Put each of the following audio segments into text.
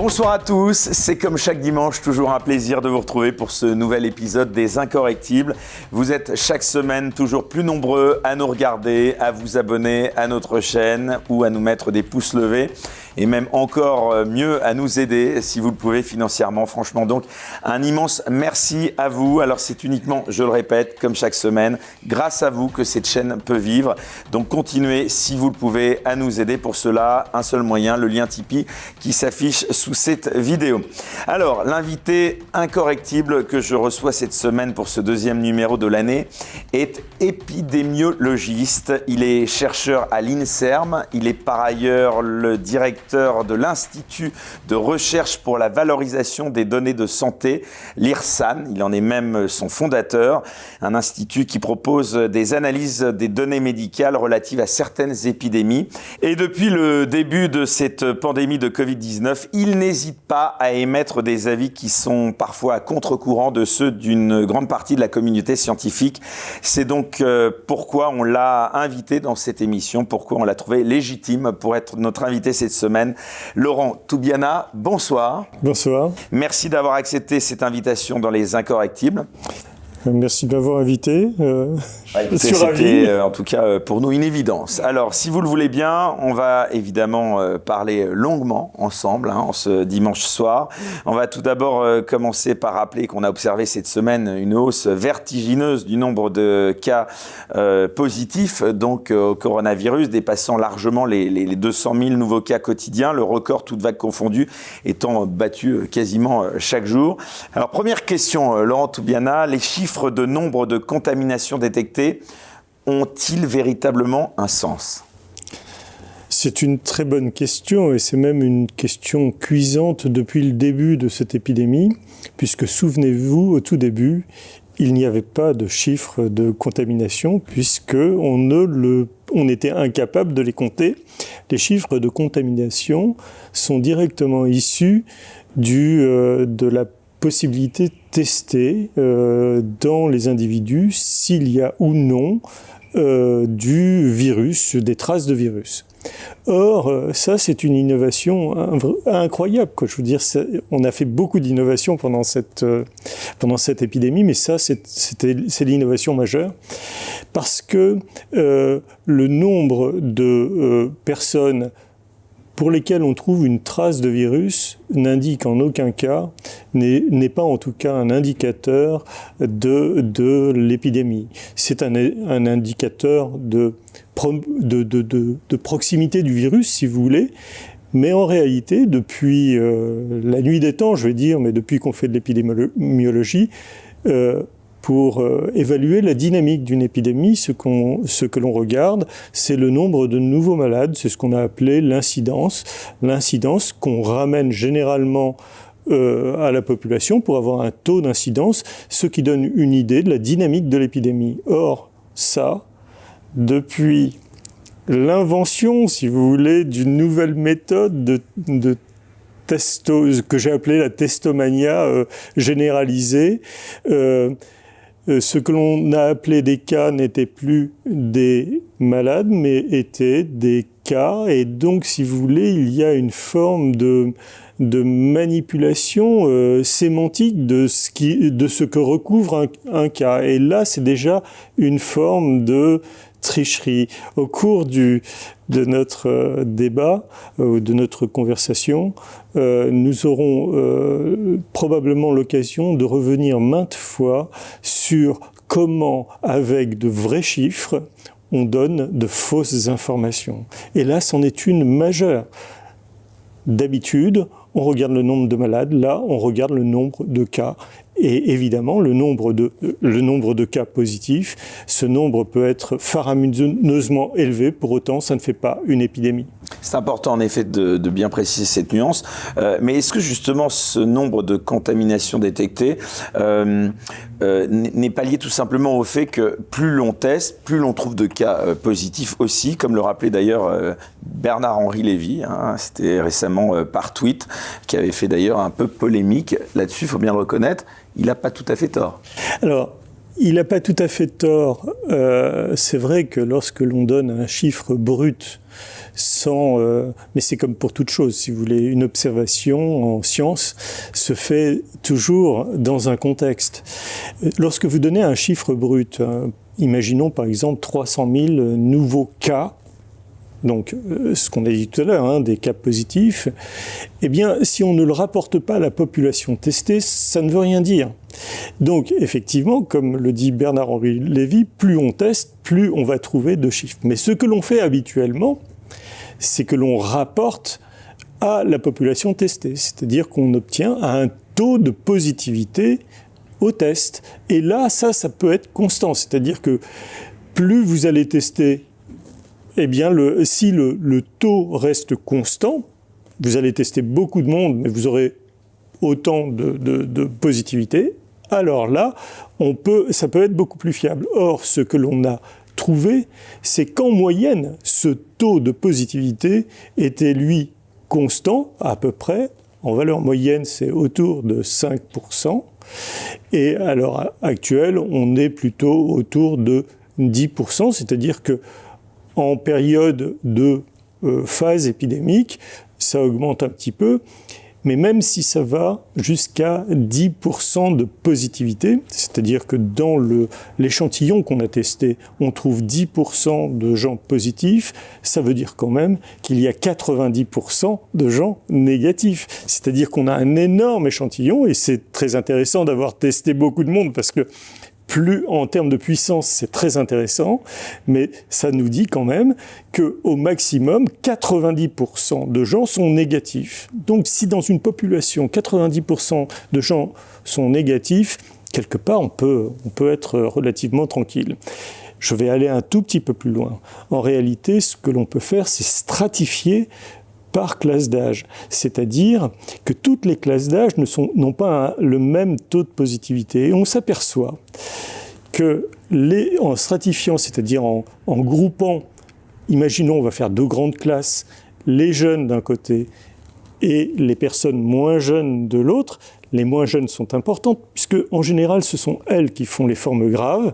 Bonsoir à tous, c'est comme chaque dimanche, toujours un plaisir de vous retrouver pour ce nouvel épisode des Incorrectibles. Vous êtes chaque semaine toujours plus nombreux à nous regarder, à vous abonner à notre chaîne ou à nous mettre des pouces levés et même encore mieux à nous aider si vous le pouvez financièrement. Franchement donc, un immense merci à vous. Alors c'est uniquement, je le répète, comme chaque semaine, grâce à vous que cette chaîne peut vivre. Donc continuez si vous le pouvez à nous aider. Pour cela, un seul moyen, le lien Tipeee qui s'affiche sous cette vidéo. Alors, l'invité incorrectible que je reçois cette semaine pour ce deuxième numéro de l'année est épidémiologiste. Il est chercheur à l'INSERM. Il est par ailleurs le directeur de l'Institut de recherche pour la valorisation des données de santé, l'IRSAN. Il en est même son fondateur. Un institut qui propose des analyses des données médicales relatives à certaines épidémies. Et depuis le début de cette pandémie de Covid-19, il n'hésite pas à émettre des avis qui sont parfois à contre-courant de ceux d'une grande partie de la communauté scientifique. C'est donc pourquoi on l'a invité dans cette émission, pourquoi on l'a trouvé légitime pour être notre invité cette semaine. Laurent Toubiana, bonsoir. Bonsoir. Merci d'avoir accepté cette invitation dans les Incorrectibles. Merci de m'avoir invité. C'était en tout cas pour nous une évidence. Alors, si vous le voulez bien, on va évidemment parler longuement ensemble en ce dimanche soir. On va tout d'abord commencer par rappeler qu'on a observé cette semaine une hausse vertigineuse du nombre de cas positifs donc au coronavirus, dépassant largement les 200 000 nouveaux cas quotidiens, le record toutes vagues confondues étant battu quasiment chaque jour. Alors, première question, Laurent Toubiana, les chiffres de nombre de contaminations détectées ont-ils véritablement un sens ? C'est une très bonne question et c'est même une question cuisante depuis le début de cette épidémie, puisque souvenez-vous, au tout début, il n'y avait pas de chiffres de contamination puisqu'on était incapable de les compter. Les chiffres de contamination sont directement issus de la possibilité de tester dans les individus s'il y a ou non du virus, des traces de virus. Or, ça, c'est une innovation incroyable, quoi. Je veux dire, on a fait beaucoup d'innovations pendant cette épidémie, mais ça, c'est l'innovation majeure, parce que le nombre de personnes pour lesquels on trouve une trace de virus n'indique en aucun cas, n'est pas en tout cas un indicateur de l'épidémie. C'est un indicateur de proximité du virus, si vous voulez, mais en réalité, depuis la nuit des temps, je vais dire, mais depuis qu'on fait de l'épidémiologie, pour évaluer la dynamique d'une épidémie, ce que l'on regarde, c'est le nombre de nouveaux malades, c'est ce qu'on a appelé l'incidence. L'incidence qu'on ramène généralement à la population pour avoir un taux d'incidence, ce qui donne une idée de la dynamique de l'épidémie. Or, ça, depuis l'invention, si vous voulez, d'une nouvelle méthode de que j'ai appelé la testomania généralisée, ce que l'on a appelé des cas n'étaient plus des malades, mais étaient des cas. Et donc, si vous voulez, il y a une forme de manipulation sémantique de ce que recouvre un cas. Et là, c'est déjà une forme de tricherie. Au cours de notre débat, de notre conversation, nous aurons probablement l'occasion de revenir maintes fois sur comment, avec de vrais chiffres, on donne de fausses informations. Et là, c'en est une majeure. D'habitude, on regarde le nombre de malades, là, on regarde le nombre de cas. Et évidemment, le nombre de cas positifs, ce nombre peut être faramineusement élevé, pour autant, ça ne fait pas une épidémie. C'est important en effet de bien préciser cette nuance, mais est-ce que justement ce nombre de contaminations détectées n'est pas lié tout simplement au fait que plus l'on teste, plus l'on trouve de cas positifs aussi, comme le rappelait d'ailleurs Bernard-Henri Lévy, c'était récemment par tweet, qui avait fait d'ailleurs un peu polémique là-dessus, il faut bien le reconnaître, il n'a pas tout à fait tort. Alors, il n'a pas tout à fait tort. C'est vrai que lorsque l'on donne un chiffre brut, mais c'est comme pour toute chose, si vous voulez, une observation en science se fait toujours dans un contexte. Lorsque vous donnez un chiffre brut, imaginons par exemple 300 000 nouveaux cas, donc ce qu'on a dit tout à l'heure, des cas positifs, eh bien si on ne le rapporte pas à la population testée, ça ne veut rien dire. Donc effectivement, comme le dit Bernard-Henri Lévy, plus on teste, plus on va trouver de chiffres. Mais ce que l'on fait habituellement, c'est que l'on rapporte à la population testée, c'est-à-dire qu'on obtient un taux de positivité au test. Et là, ça peut être constant, c'est-à-dire que plus vous allez tester, eh bien, si le taux reste constant, vous allez tester beaucoup de monde, mais vous aurez autant de positivité, alors là, ça peut être beaucoup plus fiable. Or, ce que l'on a trouvé, c'est qu'en moyenne, ce taux de positivité était, lui, constant, à peu près. En valeur moyenne, c'est autour de 5%. Et à l'heure actuelle, on est plutôt autour de 10%, c'est-à-dire que en période de phase épidémique, ça augmente un petit peu, mais même si ça va jusqu'à 10% de positivité, c'est-à-dire que dans l'échantillon qu'on a testé, on trouve 10% de gens positifs, ça veut dire quand même qu'il y a 90% de gens négatifs. C'est-à-dire qu'on a un énorme échantillon, et c'est très intéressant d'avoir testé beaucoup de monde, parce que plus en termes de puissance, c'est très intéressant, mais ça nous dit quand même qu'au maximum, 90% de gens sont négatifs. Donc si dans une population, 90% de gens sont négatifs, quelque part, on peut être relativement tranquille. Je vais aller un tout petit peu plus loin. En réalité, ce que l'on peut faire, c'est stratifier par classe d'âge. C'est-à-dire que toutes les classes d'âge n'ont pas le même taux de positivité. Et on s'aperçoit que en stratifiant, c'est-à-dire en groupant, imaginons on va faire 2 grandes classes, les jeunes d'un côté et les personnes moins jeunes de l'autre, les moins jeunes sont importantes, puisque en général, ce sont elles qui font les formes graves.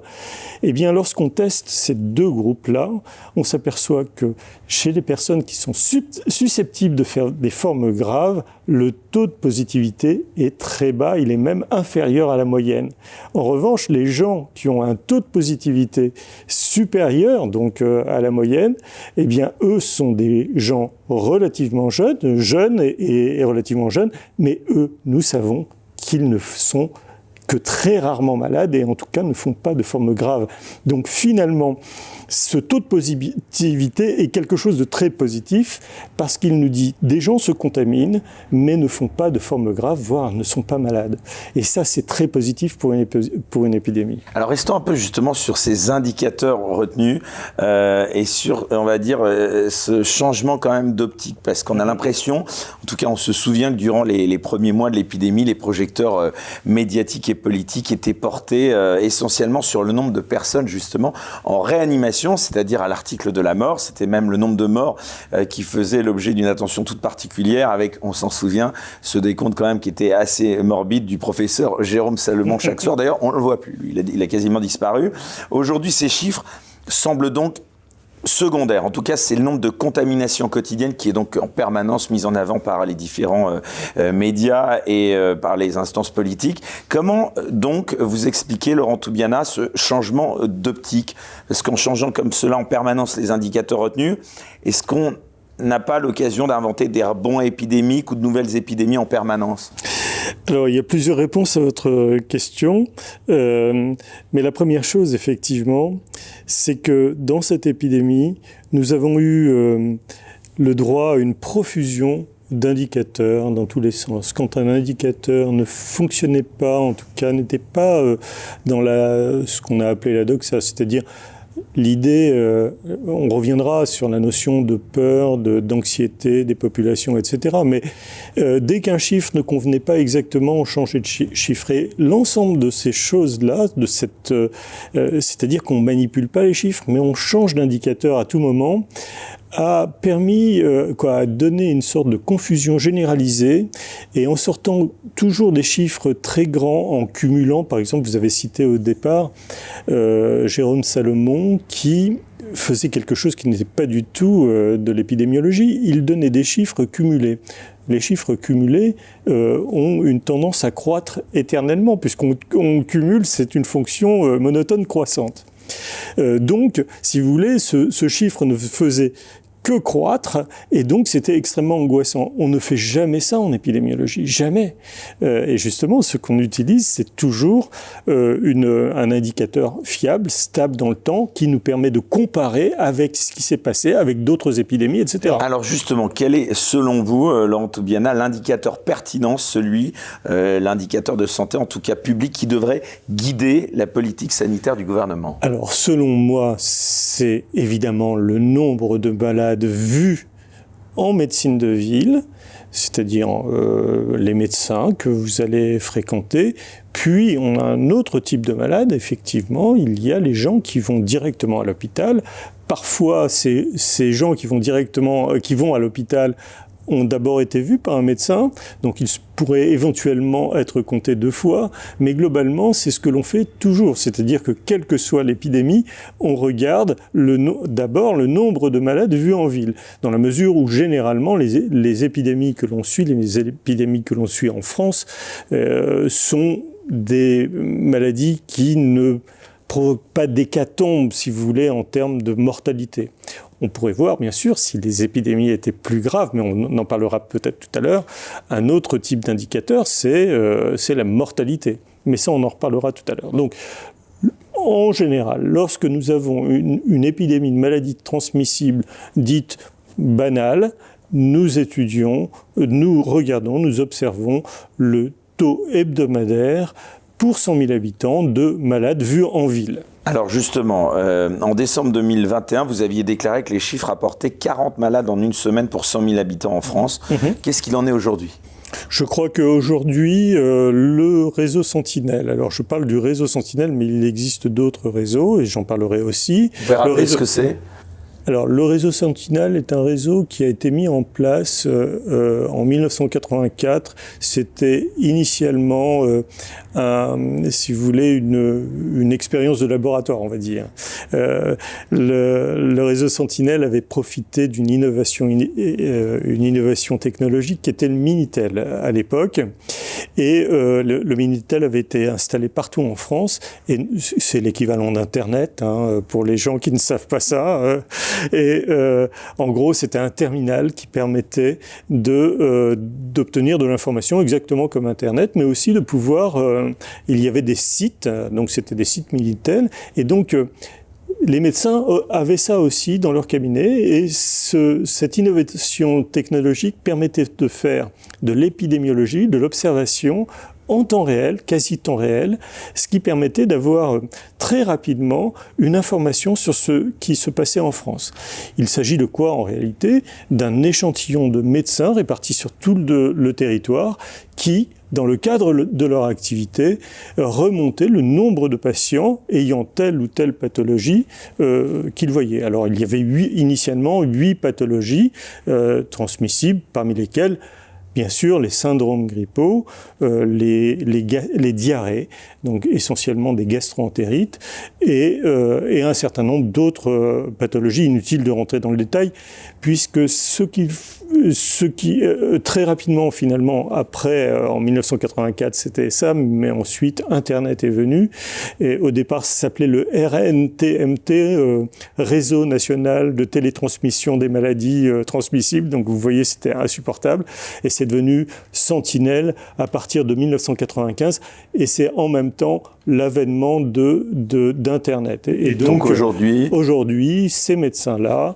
Eh bien, lorsqu'on teste ces 2 groupes-là, on s'aperçoit que chez les personnes qui sont susceptibles de faire des formes graves, le taux de positivité est très bas, il est même inférieur à la moyenne. En revanche, les gens qui ont un taux de positivité supérieur, donc à la moyenne, eh bien, eux sont des gens relativement jeunes et relativement jeunes, mais eux, nous savons qu'ils ne sont que très rarement malades et en tout cas ne font pas de formes graves. Donc finalement, ce taux de positivité est quelque chose de très positif parce qu'il nous dit des gens se contaminent mais ne font pas de formes graves, voire ne sont pas malades. Et ça, c'est très positif pour une épidémie. Alors restons un peu justement sur ces indicateurs retenus et sur, on va dire, ce changement quand même d'optique, parce qu'on a l'impression, en tout cas on se souvient que durant les premiers mois de l'épidémie, les projecteurs médiatiques et politiques étaient portés essentiellement sur le nombre de personnes justement en réanimation, c'est-à-dire à l'article de la mort. C'était même le nombre de morts qui faisait l'objet d'une attention toute particulière, avec, on s'en souvient, ce décompte quand même qui était assez morbide du professeur Jérôme Salomon chaque soir. D'ailleurs, on ne le voit plus, lui, il a quasiment disparu. Aujourd'hui, ces chiffres semblent donc secondaire. En tout cas, c'est le nombre de contaminations quotidiennes qui est donc en permanence mis en avant par les différents médias et par les instances politiques. Comment donc vous expliquez, Laurent Toubiana, ce changement d'optique? Parce qu'en changeant comme cela en permanence les indicateurs retenus, est-ce qu'on n'a pas l'occasion d'inventer des rebonds épidémiques ou de nouvelles épidémies en permanence? Alors, il y a plusieurs réponses à votre question. Mais la première chose, effectivement, c'est que dans cette épidémie, nous avons eu le droit à une profusion d'indicateurs dans tous les sens. Quand un indicateur ne fonctionnait pas, en tout cas n'était pas dans ce qu'on a appelé la doxa, c'est-à-dire l'idée, on reviendra sur la notion de peur, d'anxiété des populations, etc. Mais dès qu'un chiffre ne convenait pas exactement, on changeait de chiffre. Et l'ensemble de ces choses-là, c'est-à-dire qu'on ne manipule pas les chiffres, mais on change d'indicateur à tout moment, a permis à donner une sorte de confusion généralisée, et en sortant toujours des chiffres très grands, en cumulant, par exemple, vous avez cité au départ Jérôme Salomon, qui faisait quelque chose qui n'était pas du tout de l'épidémiologie. Il donnait des chiffres cumulés. Les chiffres cumulés ont une tendance à croître éternellement, puisqu'on cumule, c'est une fonction monotone croissante. Donc, si vous voulez, ce chiffre ne faisait que croître, et donc c'était extrêmement angoissant. On ne fait jamais ça en épidémiologie, jamais. Et justement, ce qu'on utilise, c'est toujours un indicateur fiable, stable dans le temps, qui nous permet de comparer avec ce qui s'est passé, avec d'autres épidémies, etc. Alors justement, quel est, selon vous, Laurent Toubiana, l'indicateur pertinent, l'indicateur de santé, en tout cas public, qui devrait guider la politique sanitaire du gouvernement? Alors, selon moi, c'est évidemment le nombre de malades vus en médecine de ville, c'est-à-dire les médecins que vous allez fréquenter. Puis, on a un autre type de malade. Effectivement, il y a les gens qui vont directement à l'hôpital. Parfois, ces gens qui vont à l'hôpital ont d'abord été vus par un médecin, donc ils pourraient éventuellement être comptés 2 fois, mais globalement, c'est ce que l'on fait toujours, c'est-à-dire que quelle que soit l'épidémie, on regarde d'abord le nombre de malades vus en ville, dans la mesure où généralement les épidémies que l'on suit, les épidémies que l'on suit en France, sont des maladies qui ne provoquent pas d'hécatombe, si vous voulez, en termes de mortalité. On pourrait voir, bien sûr, si les épidémies étaient plus graves, mais on en parlera peut-être tout à l'heure, un autre type d'indicateur, c'est la mortalité. Mais ça, on en reparlera tout à l'heure. Donc, en général, lorsque nous avons une épidémie de maladie transmissible dite banale, nous étudions, nous regardons, nous observons le taux hebdomadaire pour 100 000 habitants de malades vus en ville. Alors justement, en décembre 2021, vous aviez déclaré que les chiffres apportaient 40 malades en une semaine pour 100 000 habitants en France. Qu'est-ce qu'il en est aujourd'hui ? Je crois qu'aujourd'hui, le réseau Sentinelle, alors je parle du réseau Sentinelle, mais il existe d'autres réseaux, et j'en parlerai aussi. Vous pouvez rappeler ce que c'est ? Alors, le réseau Sentinelle est un réseau qui a été mis en place en 1984. C'était initialement, si vous voulez, une expérience de laboratoire, on va dire. Le réseau Sentinelle avait profité d'une innovation technologique qui était le Minitel à l'époque. Et le Minitel avait été installé partout en France. Et c'est l'équivalent d'Internet, pour les gens qui ne savent pas ça. Et en gros, c'était un terminal qui permettait d'obtenir de l'information exactement comme Internet, mais aussi de pouvoir... il y avait des sites, donc c'était des sites Minitel, et donc... les médecins avaient ça aussi dans leur cabinet, et cette innovation technologique permettait de faire de l'épidémiologie, de l'observation en temps réel, quasi temps réel, ce qui permettait d'avoir très rapidement une information sur ce qui se passait en France. Il s'agit de quoi en réalité ? D'un échantillon de médecins répartis sur tout le territoire qui, dans le cadre de leur activité, remontaient le nombre de patients ayant telle ou telle pathologie qu'ils voyaient. Alors il y avait initialement 8 pathologies transmissibles, parmi lesquelles bien sûr les syndromes grippaux, les diarrhées, donc essentiellement des gastro-entérites, et un certain nombre d'autres pathologies, inutiles de rentrer dans le détail, puisque ce qui très rapidement finalement après en 1984 c'était ça, mais ensuite Internet est venu, et au départ ça s'appelait le RNTMT, Réseau National de Télétransmission des Maladies Transmissibles, donc vous voyez c'était insupportable, et c'est devenu Sentinelle à partir de 1995, et c'est en même temps l'avènement d'Internet. Et donc aujourd'hui, ces médecins-là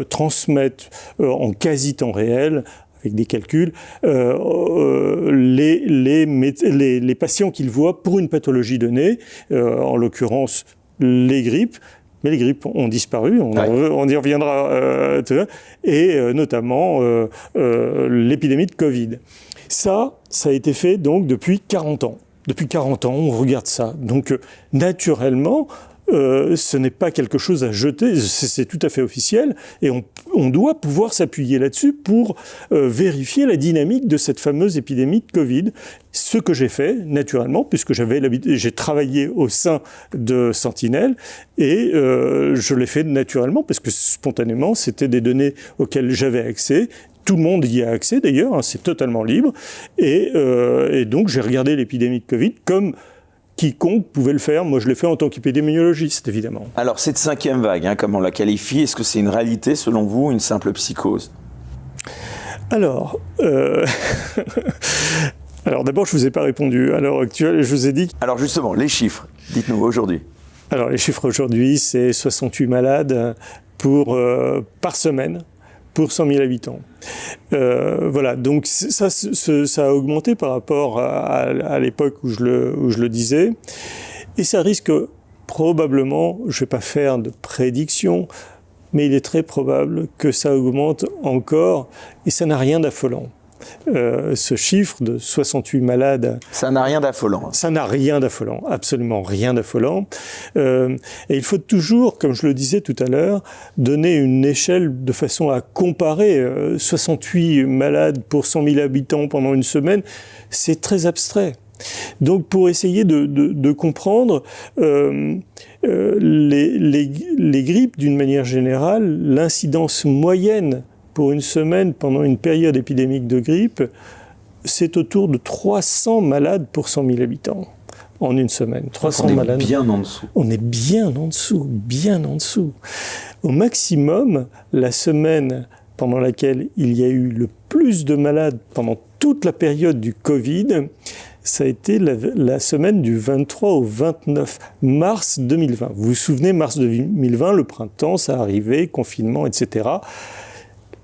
transmettent en quasi temps réel, avec des calculs, les patients qu'ils voient pour une pathologie donnée, en l'occurrence les grippes. Mais les grippes ont disparu, on y reviendra, et notamment l'épidémie de Covid. Ça a été fait donc depuis 40 ans. Depuis 40 ans, on regarde ça. Donc naturellement, ce n'est pas quelque chose à jeter, c'est tout à fait officiel, et on doit pouvoir s'appuyer là-dessus pour vérifier la dynamique de cette fameuse épidémie de Covid. Ce que j'ai fait, naturellement, puisque j'ai travaillé au sein de Sentinelle, et je l'ai fait naturellement, parce que spontanément, c'était des données auxquelles j'avais accès. Tout le monde y a accès d'ailleurs, hein, c'est totalement libre. Et donc j'ai regardé l'épidémie de Covid comme quiconque pouvait le faire. Moi je l'ai fait en tant qu'épidémiologiste évidemment. Alors cette 5e vague, hein, comme on la qualifie, est-ce que c'est une réalité selon vous, une simple psychose? Alors, alors d'abord je ne vous ai pas répondu. À l'heure actuelle, je vous ai dit... Alors justement, les chiffres, dites-nous aujourd'hui. Alors les chiffres aujourd'hui, c'est 68 malades par semaine. Pour 100 000 habitants. Voilà, donc ça a augmenté par rapport à l'époque où je le disais. Et ça risque probablement, je ne vais pas faire de prédiction, mais il est très probable que ça augmente encore, et ça n'a rien d'affolant. Ce chiffre de 68 malades... Ça n'a rien d'affolant. Ça n'a rien d'affolant, absolument rien d'affolant. Et il faut toujours, comme je le disais tout à l'heure, donner une échelle de façon à comparer. 68 malades pour 100 000 habitants pendant une semaine, c'est très abstrait. Donc pour essayer de comprendre les grippes d'une manière générale, l'incidence moyenne pour une semaine, pendant une période épidémique de grippe, c'est autour de 300 malades pour 100 000 habitants en une semaine. 300 malades. On est bien en dessous. On est bien en dessous, bien en dessous. Au maximum, la semaine pendant laquelle il y a eu le plus de malades pendant toute la période du Covid, ça a été la semaine du 23 au 29 mars 2020. Vous vous souvenez, mars 2020, le printemps, ça arrivait, confinement, etc.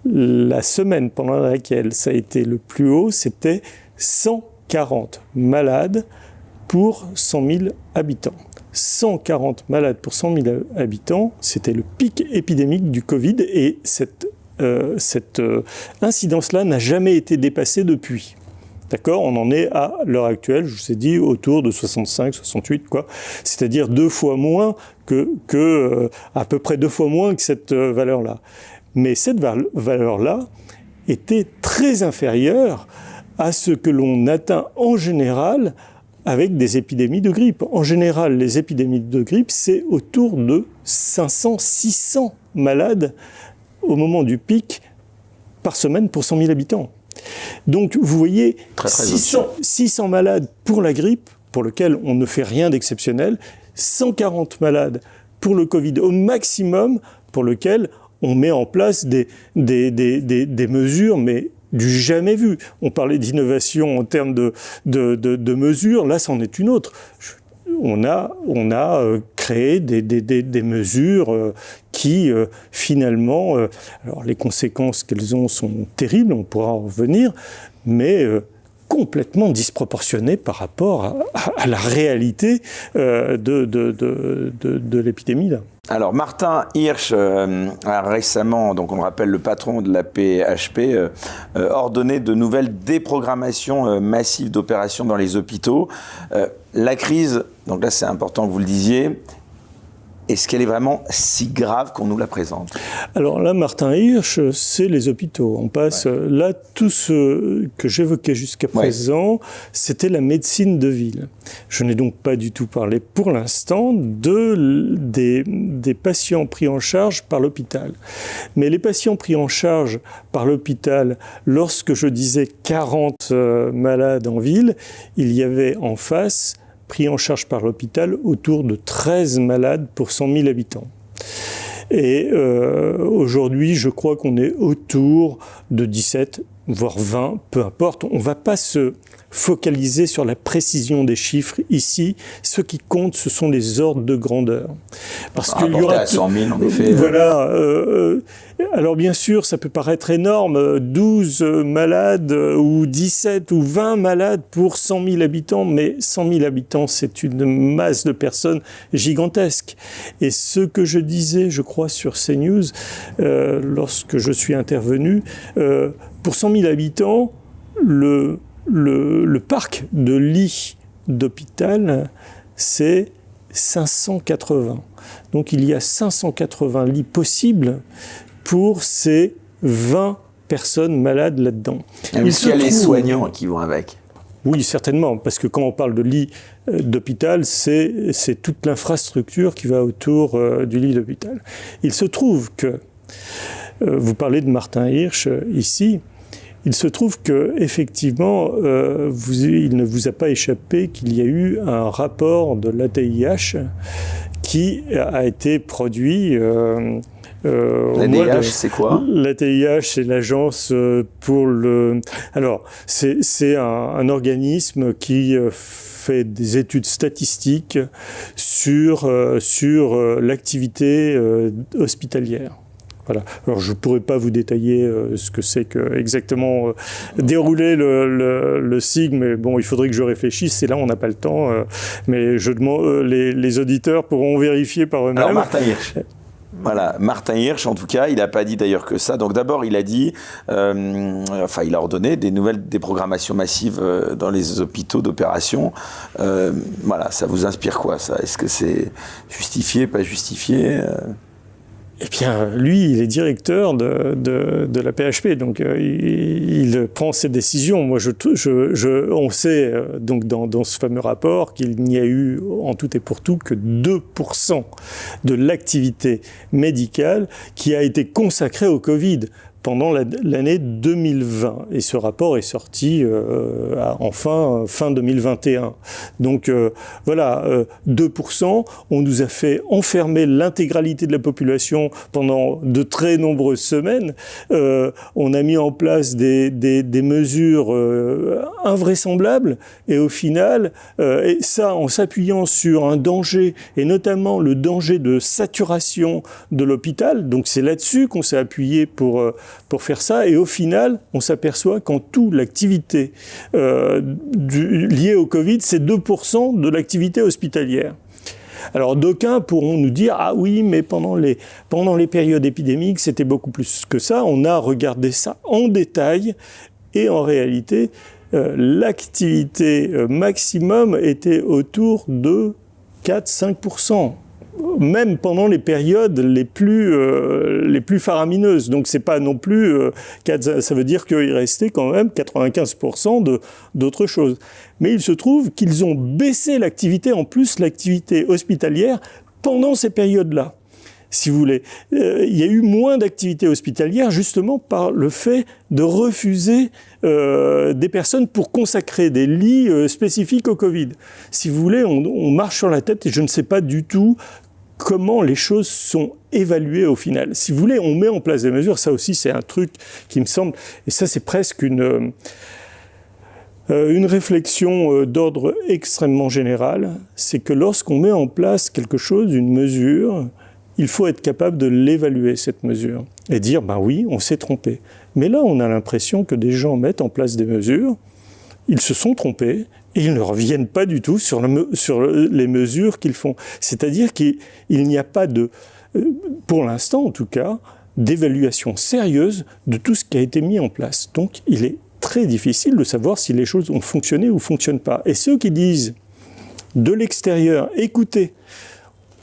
La semaine pendant laquelle ça a été le plus haut, c'était 140 malades pour 100 000 habitants. 140 malades pour 100 000 habitants, c'était le pic épidémique du Covid et cette incidence-là n'a jamais été dépassée depuis. D'accord ? On en est à l'heure actuelle, je vous ai dit, autour de 65, 68, quoi. C'est-à-dire 2 fois moins à peu près 2 fois moins que cette valeur-là. Mais cette valeur-là était très inférieure à ce que l'on atteint en général avec des épidémies de grippe. En général, les épidémies de grippe, c'est autour de 500-600 malades au moment du pic par semaine pour 100 000 habitants. Donc, vous voyez, très 600 malades pour la grippe, pour lequel on ne fait rien d'exceptionnel, 140 malades pour le Covid au maximum, pour lequel on met en place des mesures, mais du jamais vu. On parlait d'innovation en termes de mesures, là, c'en est une autre. On a créé des mesures qui, finalement, alors les conséquences qu'elles ont sont terribles, on pourra en revenir, mais complètement disproportionnées par rapport à la réalité de l'épidémie, là. Alors Martin Hirsch a récemment, donc on le rappelle, le patron de la PHP, ordonné de nouvelles déprogrammations massives d'opérations dans les hôpitaux. La crise, donc là c'est important que vous le disiez, est-ce qu'elle est vraiment si grave qu'on nous la présente ? Alors là, Martin Hirsch, c'est les hôpitaux. On passe là, tout ce que j'évoquais jusqu'à présent, c'était la médecine de ville. Je n'ai donc pas du tout parlé pour l'instant des patients pris en charge par l'hôpital. Mais les patients pris en charge par l'hôpital, lorsque je disais 40 malades en ville, il y avait en face pris en charge par l'hôpital autour de 13 malades pour 100 000 habitants. Et aujourd'hui, je crois qu'on est autour de 17, voire 20, peu importe. On ne va pas se focaliser sur la précision des chiffres ici. Ce qui compte, ce sont les ordres de grandeur. Parce qu'il y aura à 100 000, en effet. Voilà. Alors bien sûr, ça peut paraître énorme, 12 malades ou 17 ou 20 malades pour 100 000 habitants, mais 100 000 habitants, c'est une masse de personnes gigantesque. Et ce que je disais, je crois, sur CNews, lorsque je suis intervenu, pour 100 000 habitants, le parc de lits d'hôpital, c'est 580. Donc il y a 580 lits possibles pour ces 20 personnes malades là-dedans. Est-ce qu'il y a les soignants qui vont avec ? Oui, certainement, parce que quand on parle de lit d'hôpital, c'est toute l'infrastructure qui va autour du lit d'hôpital. Il se trouve que, vous parlez de Martin Hirsch ici, il se trouve qu'effectivement, il ne vous a pas échappé qu'il y a eu un rapport de l'ATIH qui a été produit... L'ATIH, c'est quoi ? L'ATIH, c'est l'agence pour le... Alors, c'est un organisme qui fait des études statistiques sur l'activité hospitalière. Voilà. Alors, je ne pourrais pas vous détailler ce que c'est que exactement dérouler le SIG, mais bon, il faudrait que je réfléchisse, et là, on n'a pas le temps. Mais je demande, les auditeurs pourront vérifier par eux-mêmes. Alors, Martin Hirsch. Voilà, Martin Hirsch, en tout cas, il n'a pas dit d'ailleurs que ça. Donc d'abord, il a dit, il a ordonné des nouvelles déprogrammations massives dans les hôpitaux d'opération. Voilà, ça vous inspire quoi, ça ? Est-ce que c'est justifié, pas justifié ? Eh bien, lui, il est directeur de la PHP, donc il prend ses décisions. Moi, on sait donc dans ce fameux rapport qu'il n'y a eu en tout et pour tout que 2% de l'activité médicale qui a été consacrée au Covid pendant l'année 2020. Et ce rapport est sorti fin 2021. Donc voilà, 2%, on nous a fait enfermer l'intégralité de la population pendant de très nombreuses semaines. On a mis en place des mesures invraisemblables, et au final, et ça en s'appuyant sur un danger, et notamment le danger de saturation de l'hôpital. Donc c'est là-dessus qu'on s'est appuyé pour faire ça, et au final, on s'aperçoit qu'en tout, l'activité liée au Covid, c'est 2% de l'activité hospitalière. Alors d'aucuns pourront nous dire « Ah oui, mais pendant les périodes épidémiques, c'était beaucoup plus que ça ». On a regardé ça en détail, et en réalité, l'activité maximum était autour de 4-5%. Même pendant les périodes les plus faramineuses. Donc c'est pas non plus... ça veut dire qu'il restait quand même 95% d'autres choses. Mais il se trouve qu'ils ont baissé l'activité, en plus l'activité hospitalière, pendant ces périodes-là. Si vous voulez, il y a eu moins d'activité hospitalière justement par le fait de refuser des personnes pour consacrer des lits spécifiques au Covid. Si vous voulez, on marche sur la tête, et je ne sais pas du tout comment les choses sont évaluées au final. Si vous voulez, on met en place des mesures, ça aussi c'est un truc qui me semble, et ça c'est presque une réflexion d'ordre extrêmement général, c'est que lorsqu'on met en place quelque chose, une mesure, il faut être capable de l'évaluer, cette mesure, et dire, ben oui, on s'est trompé. Mais là, on a l'impression que des gens mettent en place des mesures, ils se sont trompés, et ils ne reviennent pas du tout sur les mesures qu'ils font. C'est-à-dire qu'il n'y a pas pour l'instant en tout cas, d'évaluation sérieuse de tout ce qui a été mis en place. Donc il est très difficile de savoir si les choses ont fonctionné ou ne fonctionnent pas. Et ceux qui disent de l'extérieur, écoutez,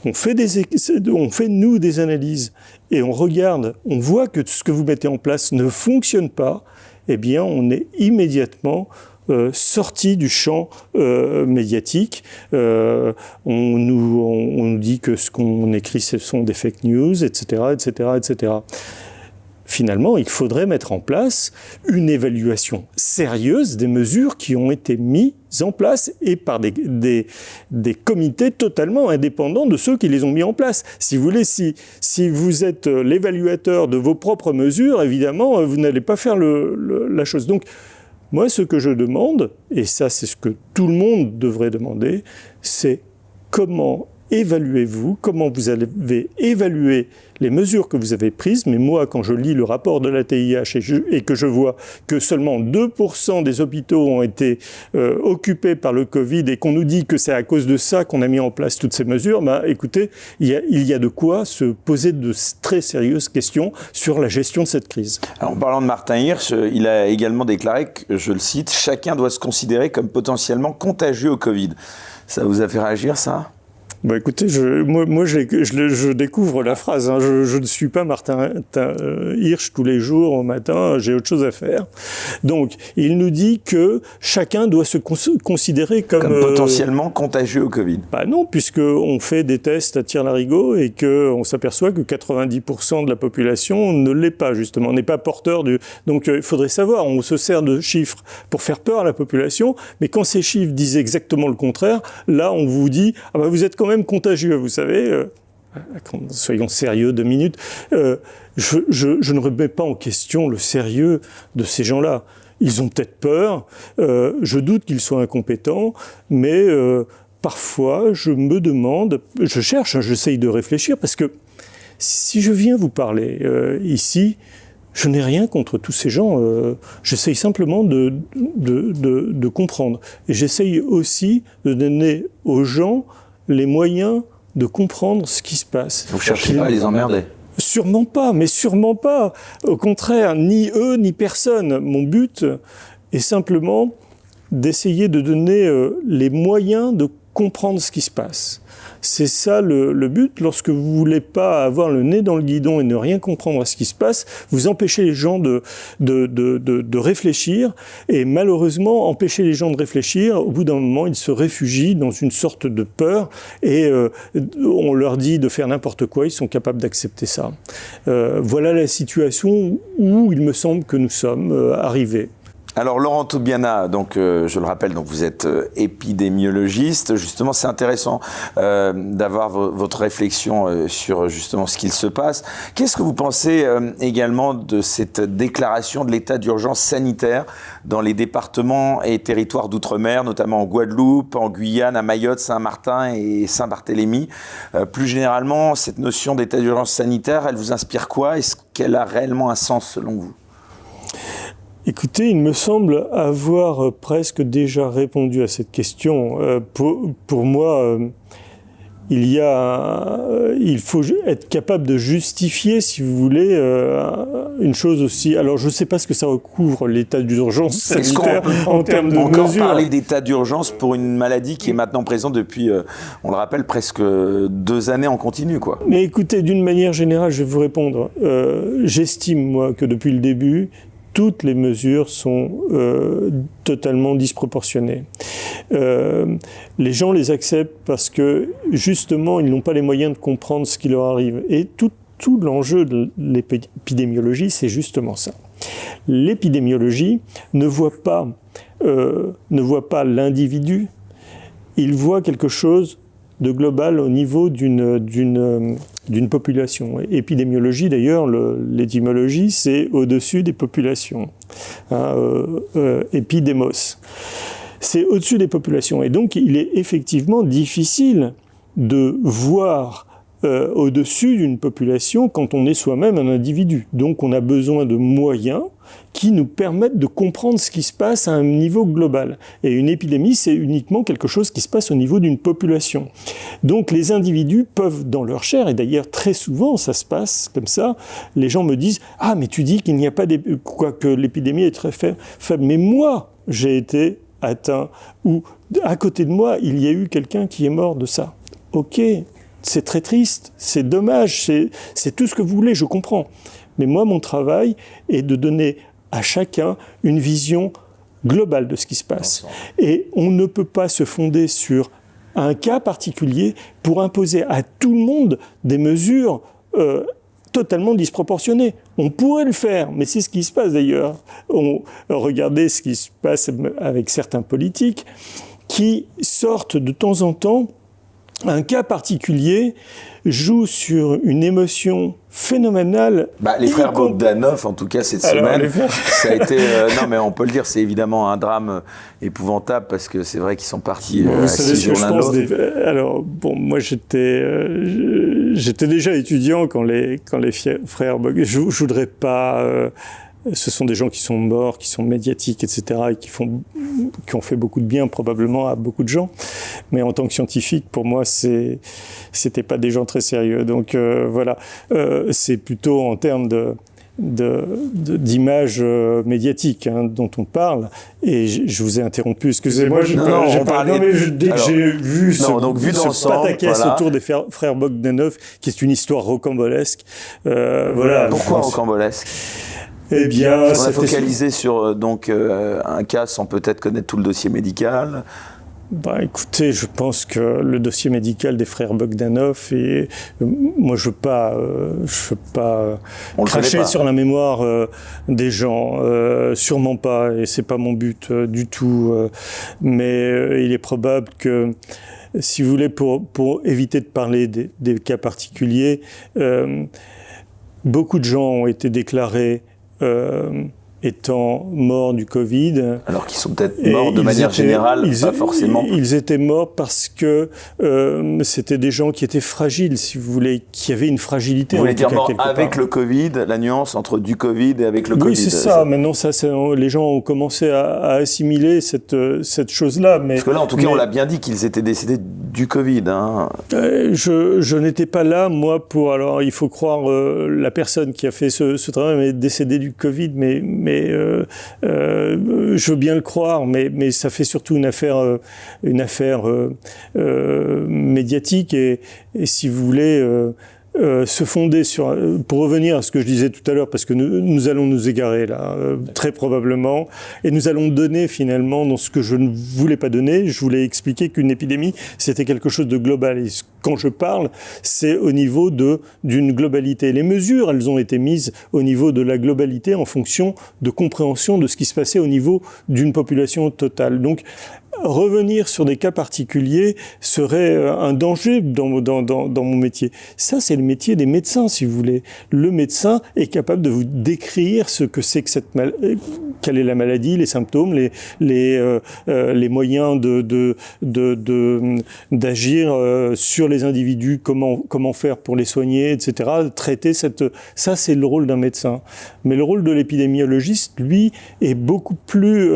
on fait nous des analyses et on regarde, on voit que ce que vous mettez en place ne fonctionne pas, eh bien on est immédiatement sorti du champ médiatique. On nous dit que ce qu'on écrit, ce sont des fake news, etc., etc., etc. Finalement, il faudrait mettre en place une évaluation sérieuse des mesures qui ont été mises en place, et par des comités totalement indépendants de ceux qui les ont mis en place. Si vous voulez, si vous êtes l'évaluateur de vos propres mesures, évidemment, vous n'allez pas faire la chose. Donc, moi, ce que je demande, et ça c'est ce que tout le monde devrait demander, c'est comment évaluez-vous, comment vous avez évalué les mesures que vous avez prises. Mais moi, quand je lis le rapport de l'ATIH et que je vois que seulement 2% des hôpitaux ont été occupés par le Covid, et qu'on nous dit que c'est à cause de ça qu'on a mis en place toutes ces mesures, écoutez, il y a de quoi se poser de très sérieuses questions sur la gestion de cette crise. Alors, en parlant de Martin Hirsch, il a également déclaré que, je le cite, « Chacun doit se considérer comme potentiellement contagieux au Covid ». Ça vous a fait réagir, ça ? Bah écoutez, je découvre la phrase. Hein. Je ne suis pas Martin Hirsch tous les jours au matin, j'ai autre chose à faire. Donc, il nous dit que chacun doit se considérer comme potentiellement contagieux au Covid. Bah non, puisqu'on fait des tests à tire-larigot et qu'on s'aperçoit que 90% de la population ne l'est pas, justement, n'est pas porteur du... Donc, il faudrait savoir, on se sert de chiffres pour faire peur à la population, mais quand ces chiffres disent exactement le contraire, là, on vous dit, ah bah vous êtes quand même contagieux, vous savez, soyons sérieux 2 minutes, je ne remets pas en question le sérieux de ces gens-là. Ils ont peut-être peur, je doute qu'ils soient incompétents, mais parfois je me demande, je cherche, j'essaye de réfléchir, parce que si je viens vous parler ici, je n'ai rien contre tous ces gens, j'essaye simplement de comprendre. Et j'essaye aussi de donner aux gens les moyens de comprendre ce qui se passe. Vous ne cherchez pas à les emmerder? Sûrement pas, mais sûrement pas. Au contraire, ni eux, ni personne. Mon but est simplement d'essayer de donner les moyens de comprendre ce qui se passe. C'est ça le but. Lorsque vous ne voulez pas avoir le nez dans le guidon et ne rien comprendre à ce qui se passe, vous empêchez les gens de réfléchir. Et malheureusement, empêcher les gens de réfléchir, au bout d'un moment, ils se réfugient dans une sorte de peur. Et on leur dit de faire n'importe quoi, ils sont capables d'accepter ça. Voilà la situation où il me semble que nous sommes arrivés. Alors Laurent Toubiana, donc je le rappelle, donc vous êtes épidémiologiste. Justement, c'est intéressant d'avoir votre réflexion sur justement ce qu'il se passe. Qu'est-ce que vous pensez également de cette déclaration de l'état d'urgence sanitaire dans les départements et territoires d'outre-mer, notamment en Guadeloupe, en Guyane, à Mayotte, Saint-Martin et Saint-Barthélemy? Plus généralement, cette notion d'état d'urgence sanitaire, elle vous inspire quoi? Est-ce qu'elle a réellement un sens selon vous? Écoutez, il me semble avoir presque déjà répondu à cette question. Pour moi, il faut être capable de justifier, si vous voulez, une chose aussi. Alors, je ne sais pas ce que ça recouvre, l'état d'urgence sanitaire en termes de mesures. Encore parler d'état d'urgence pour une maladie qui est maintenant présente depuis, on le rappelle, presque 2 années en continu, quoi. Mais écoutez, d'une manière générale, je vais vous répondre. J'estime, moi, que depuis le début, toutes les mesures sont totalement disproportionnées. Les gens les acceptent parce que, justement, ils n'ont pas les moyens de comprendre ce qui leur arrive. Et tout l'enjeu de l'épidémiologie, c'est justement ça. L'épidémiologie ne voit pas l'individu, il voit quelque chose de global au niveau d'une population. Épidémiologie, d'ailleurs, l'étymologie, c'est au-dessus des populations. Épidémos. C'est au-dessus des populations. Et donc, il est effectivement difficile de voir au-dessus d'une population quand on est soi-même un individu. Donc, on a besoin de moyens qui nous permettent de comprendre ce qui se passe à un niveau global. Et une épidémie, c'est uniquement quelque chose qui se passe au niveau d'une population. Donc les individus peuvent, dans leur chair, et d'ailleurs très souvent ça se passe comme ça, les gens me disent « Ah, mais tu dis qu'il n'y a pas que l'épidémie est très faible. Mais moi, j'ai été atteint, ou à côté de moi, il y a eu quelqu'un qui est mort de ça. » Ok, c'est très triste, c'est dommage, c'est tout ce que vous voulez, je comprends. Mais moi, mon travail est de donner à chacun une vision globale de ce qui se passe. Et on ne peut pas se fonder sur un cas particulier pour imposer à tout le monde des mesures totalement disproportionnées. On pourrait le faire, mais c'est ce qui se passe d'ailleurs. Regardez ce qui se passe avec certains politiques qui sortent de temps en temps un cas particulier, joue sur une émotion phénoménale. Les frères Bogdanov, en tout cas cette semaine, ça a été, non mais on peut le dire, c'est évidemment un drame épouvantable parce que c'est vrai qu'ils sont partis vous savez ce que je pense Alors bon, moi j'étais déjà étudiant quand les frères Bogdanov, je voudrais pas. Ce sont des gens qui sont morts, qui sont médiatiques, etc., et qui ont fait beaucoup de bien probablement à beaucoup de gens. Mais en tant que scientifique, pour moi, c'était pas des gens très sérieux. Donc voilà, c'est plutôt en termes d'images médiatiques dont on parle. Et je vous ai interrompu, excusez-moi. Dès que j'ai vu ce pataquès autour des frères Bogdanov, qui est une histoire rocambolesque. Pourquoi rocambolesque ? Eh bien, on a focalisé sur un cas sans peut-être connaître tout le dossier médical. Écoutez, je pense que le dossier médical des frères Bogdanov, et moi je veux pas cracher sur la mémoire des gens, sûrement pas, et c'est pas mon but du tout. Mais il est probable que, si vous voulez, pour éviter de parler des cas particuliers, beaucoup de gens ont été déclarés étant morts du Covid. Alors qu'ils sont peut-être morts de manière générale, pas forcément. Ils étaient morts parce que c'était des gens qui étaient fragiles, si vous voulez, qui avaient une fragilité. Vous voulez dire morts avec le Covid, la nuance entre du Covid et avec le Covid. Oui, c'est ça. Maintenant, les gens ont commencé à assimiler cette chose-là. Parce que là, en tout cas, on l'a bien dit qu'ils étaient décédés du Covid. Je n'étais pas là, moi, alors il faut croire la personne qui a fait ce travail, mais décédée du Covid, mais je veux bien le croire, mais ça fait surtout une affaire médiatique et si vous voulez se fonder sur, pour revenir à ce que je disais tout à l'heure, parce que nous allons nous égarer là, très probablement, et nous allons donner finalement dans ce que je ne voulais pas donner. Je voulais expliquer qu'une épidémie, c'était quelque chose de global. Et quand je parle, c'est au niveau d'une globalité. Les mesures, elles ont été mises au niveau de la globalité en fonction de compréhension de ce qui se passait au niveau d'une population totale. Donc, revenir sur des cas particuliers serait un danger dans mon métier. Ça, c'est le métier des médecins, si vous voulez. Le médecin est capable de vous décrire ce que c'est que quelle est la maladie, les symptômes, les moyens d'agir sur les individus, comment faire pour les soigner, etc. Traiter ça, c'est le rôle d'un médecin. Mais le rôle de l'épidémiologiste, lui, est beaucoup plus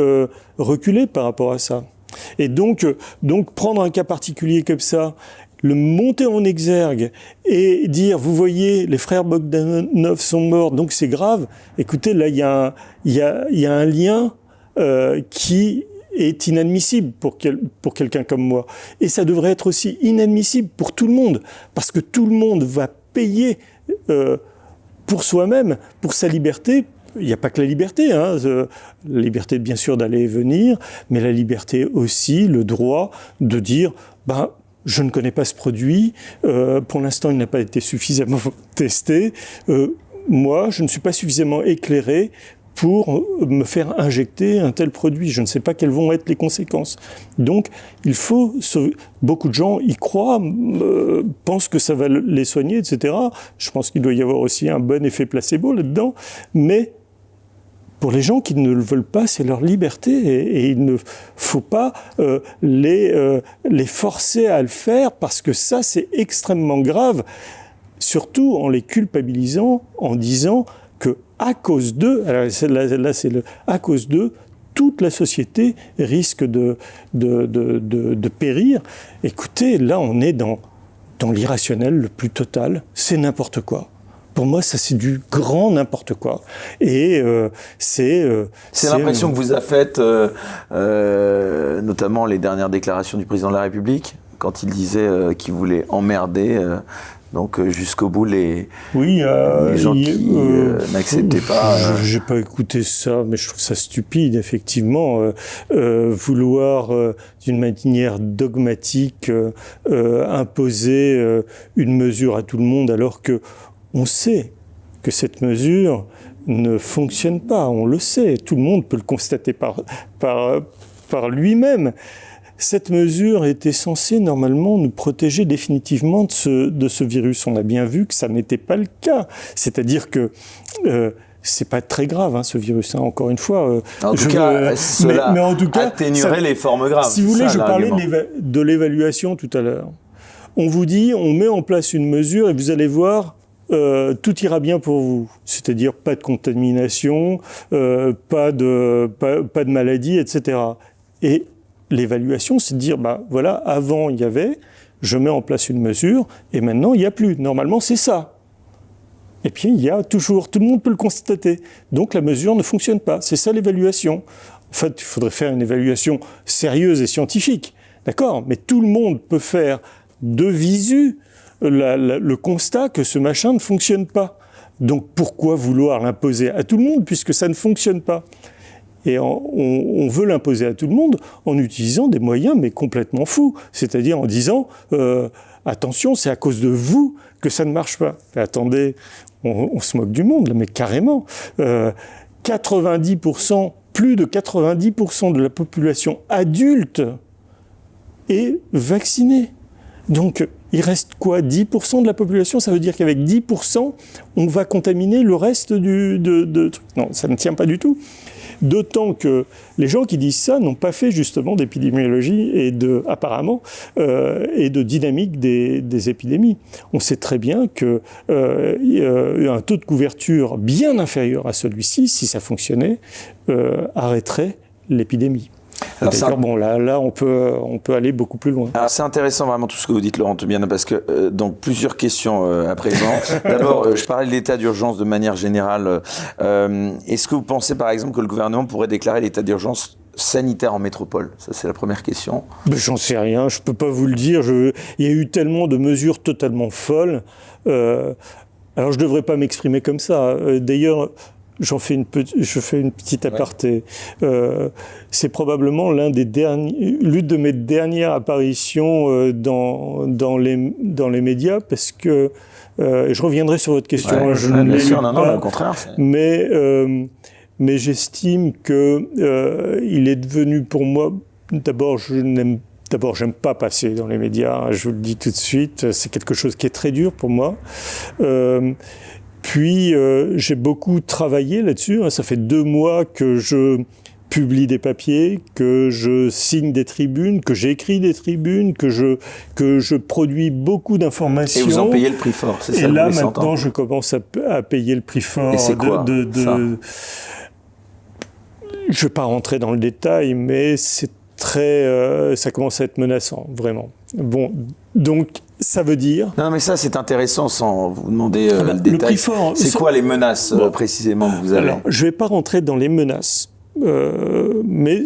reculé par rapport à ça. Et donc prendre un cas particulier comme ça, le monter en exergue et dire, vous voyez, les frères Bogdanov sont morts, donc c'est grave. Écoutez, là, il y a un lien qui est inadmissible pour quelqu'un comme moi. Et ça devrait être aussi inadmissible pour tout le monde, parce que tout le monde va payer pour soi-même, pour sa liberté. Il n'y a pas que la liberté, la liberté bien sûr d'aller et venir, mais la liberté aussi, le droit de dire, je ne connais pas ce produit, pour l'instant il n'a pas été suffisamment testé, moi je ne suis pas suffisamment éclairé pour me faire injecter un tel produit. Je ne sais pas quelles vont être les conséquences. Donc, beaucoup de gens y croient, pensent que ça va les soigner, etc. Je pense qu'il doit y avoir aussi un bon effet placebo là-dedans, mais pour les gens qui ne le veulent pas, c'est leur liberté et il ne faut pas les forcer à le faire parce que ça, c'est extrêmement grave, surtout en les culpabilisant, en disant que à cause d'eux, à cause d'eux, toute la société risque de périr. Écoutez, là, on est dans l'irrationnel le plus total, c'est n'importe quoi. Pour moi, ça, c'est du grand n'importe quoi. Et c'est l'impression que vous a faite, notamment les dernières déclarations du président de la République, quand il disait qu'il voulait emmerder jusqu'au bout les gens qui n'acceptaient pas. J'ai pas écouté ça, mais je trouve ça stupide, effectivement. Vouloir, d'une manière dogmatique, imposer une mesure à tout le monde, alors que on sait que cette mesure ne fonctionne pas, on le sait, tout le monde peut le constater par lui-même. Cette mesure était censée normalement nous protéger définitivement de ce virus. On a bien vu que ça n'était pas le cas. C'est-à-dire que c'est pas très grave, ce virus. Encore une fois, mais en tout cas, atténuerait les formes graves. Si vous voulez, je parlais de l'évaluation tout à l'heure. On vous dit, on met en place une mesure et vous allez voir. Tout ira bien pour vous, c'est-à-dire pas de contamination, pas de maladie, etc. Et l'évaluation, c'est de dire, voilà, avant il y avait, je mets en place une mesure, et maintenant il n'y a plus. Normalement, c'est ça. Et puis il y a toujours, tout le monde peut le constater. Donc la mesure ne fonctionne pas. C'est ça l'évaluation. En fait, il faudrait faire une évaluation sérieuse et scientifique. D'accord ? Mais tout le monde peut faire de visu le constat que ce machin ne fonctionne pas. Donc pourquoi vouloir l'imposer à tout le monde puisque ça ne fonctionne pas ? Et on veut l'imposer à tout le monde en utilisant des moyens mais complètement fous. C'est-à-dire en disant attention, c'est à cause de vous que ça ne marche pas. Mais attendez, on se moque du monde, là, mais carrément. 90%, plus de 90% de la population adulte est vaccinée. Donc, il reste quoi ? 10% de la population ? Ça veut dire qu'avec 10%, on va contaminer le reste de trucs. Non, ça ne tient pas du tout. D'autant que les gens qui disent ça n'ont pas fait justement d'épidémiologie et apparemment et de dynamique des épidémies. On sait très bien que un taux de couverture bien inférieur à celui-ci, si ça fonctionnait, arrêterait l'épidémie. D'ailleurs, bon, là, on peut aller beaucoup plus loin. Alors, c'est intéressant vraiment tout ce que vous dites, Laurent Toubiana, parce que donc plusieurs questions à présent. D'abord, je parlais de l'état d'urgence de manière générale. Est-ce que vous pensez, par exemple, que le gouvernement pourrait déclarer l'état d'urgence sanitaire en métropole? Ça, c'est la première question. Ben, j'en sais rien, je peux pas vous le dire. Il y a eu tellement de mesures totalement folles. Alors, je devrais pas m'exprimer comme ça. D'ailleurs, je fais une petite aparté. C'est probablement l'une de mes dernières apparitions dans les médias, parce que je reviendrai sur votre question. Ouais, je ne bien sûr, pas, non, au contraire. Mais j'estime que il est devenu pour moi. D'abord, j'aime pas passer dans les médias. Je vous le dis tout de suite. C'est quelque chose qui est très dur pour moi. Puis, j'ai beaucoup travaillé là-dessus. Ça fait 2 mois que je publie des papiers, que je signe des tribunes, que j'écris des tribunes, que je produis beaucoup d'informations. Et vous en payez le prix fort, c'est ça? Et là, maintenant, je commence à payer le prix fort. Et c'est quoi, ça ? Je ne vais pas rentrer dans le détail, mais c'est ça commence à être menaçant, vraiment. Bon, donc, ça veut dire... Non, mais ça, c'est intéressant sans vous demander le détail. C'est quoi les menaces précisément que vous avez? Alors, je ne vais pas rentrer dans les menaces, mais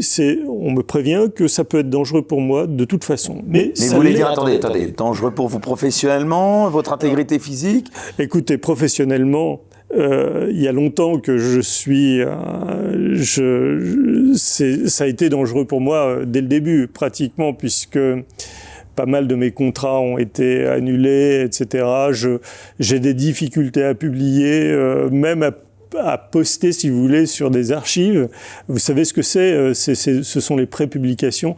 on me prévient que ça peut être dangereux pour moi de toute façon. Mais vous voulez dire, attendez, dangereux pour vous professionnellement, votre intégrité physique? Écoutez, professionnellement... il y a longtemps que ça a été dangereux pour moi dès le début, pratiquement, puisque pas mal de mes contrats ont été annulés, etc. J'ai des difficultés à publier, même à poster, si vous voulez, sur des archives. Vous savez ce que c'est, ce sont les prépublications.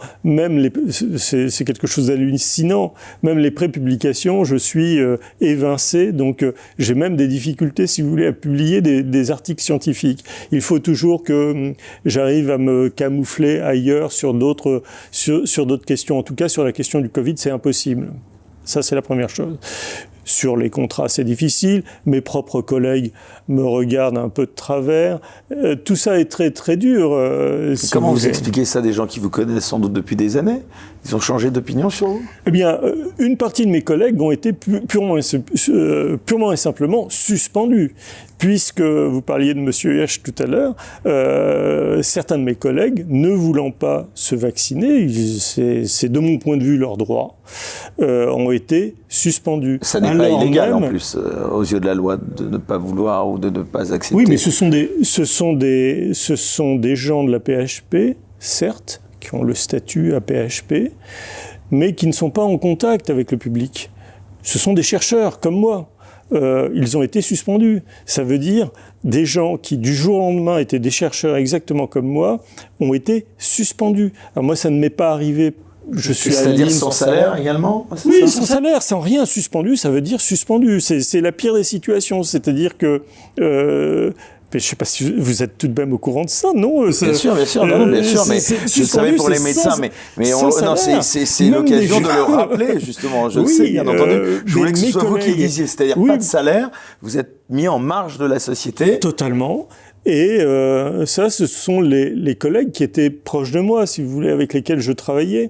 C'est quelque chose d'hallucinant. Même les prépublications, je suis évincé, donc j'ai même des difficultés, si vous voulez, à publier des articles scientifiques. Il faut toujours que j'arrive à me camoufler ailleurs sur d'autres questions. En tout cas, sur la question du Covid, c'est impossible. Ça, c'est la première chose. Sur les contrats, c'est difficile. Mes propres collègues me regardent un peu de travers. Tout ça est très, très dur. Comment vous expliquez ça des gens qui vous connaissent sans doute depuis des années? Ils ont changé d'opinion sur vous? Eh bien, une partie de mes collègues ont été purement et simplement suspendus. Puisque vous parliez de M. H tout à l'heure, certains de mes collègues, ne voulant pas se vacciner, c'est de mon point de vue leur droit, ont été suspendus. Ça n'est pas illégal en plus, aux yeux de la loi, de ne pas vouloir ou de ne pas accepter. Oui, mais ce sont des gens de la PHP, certes, qui ont le statut APHP, mais qui ne sont pas en contact avec le public. Ce sont des chercheurs comme moi. Ils ont été suspendus. Ça veut dire des gens qui, du jour au lendemain, étaient des chercheurs exactement comme moi, ont été suspendus. Alors moi, ça ne m'est pas arrivé. C'est-à-dire sans salaire également? Oui, sans salaire, sans rien. Suspendu, ça veut dire suspendu. C'est la pire des situations. C'est-à-dire que... je ne sais pas si vous êtes tout de même au courant de ça, non? Bien sûr, bien sûr, mais je savais pour les médecins, c'est l'occasion de le rappeler, justement, je le sais, bien entendu. Je voulais que ce soit vous qui le disiez, c'est-à-dire pas de salaire, vous êtes mis en marge de la société. Totalement. Et ça, ce sont les collègues qui étaient proches de moi, si vous voulez, avec lesquels je travaillais.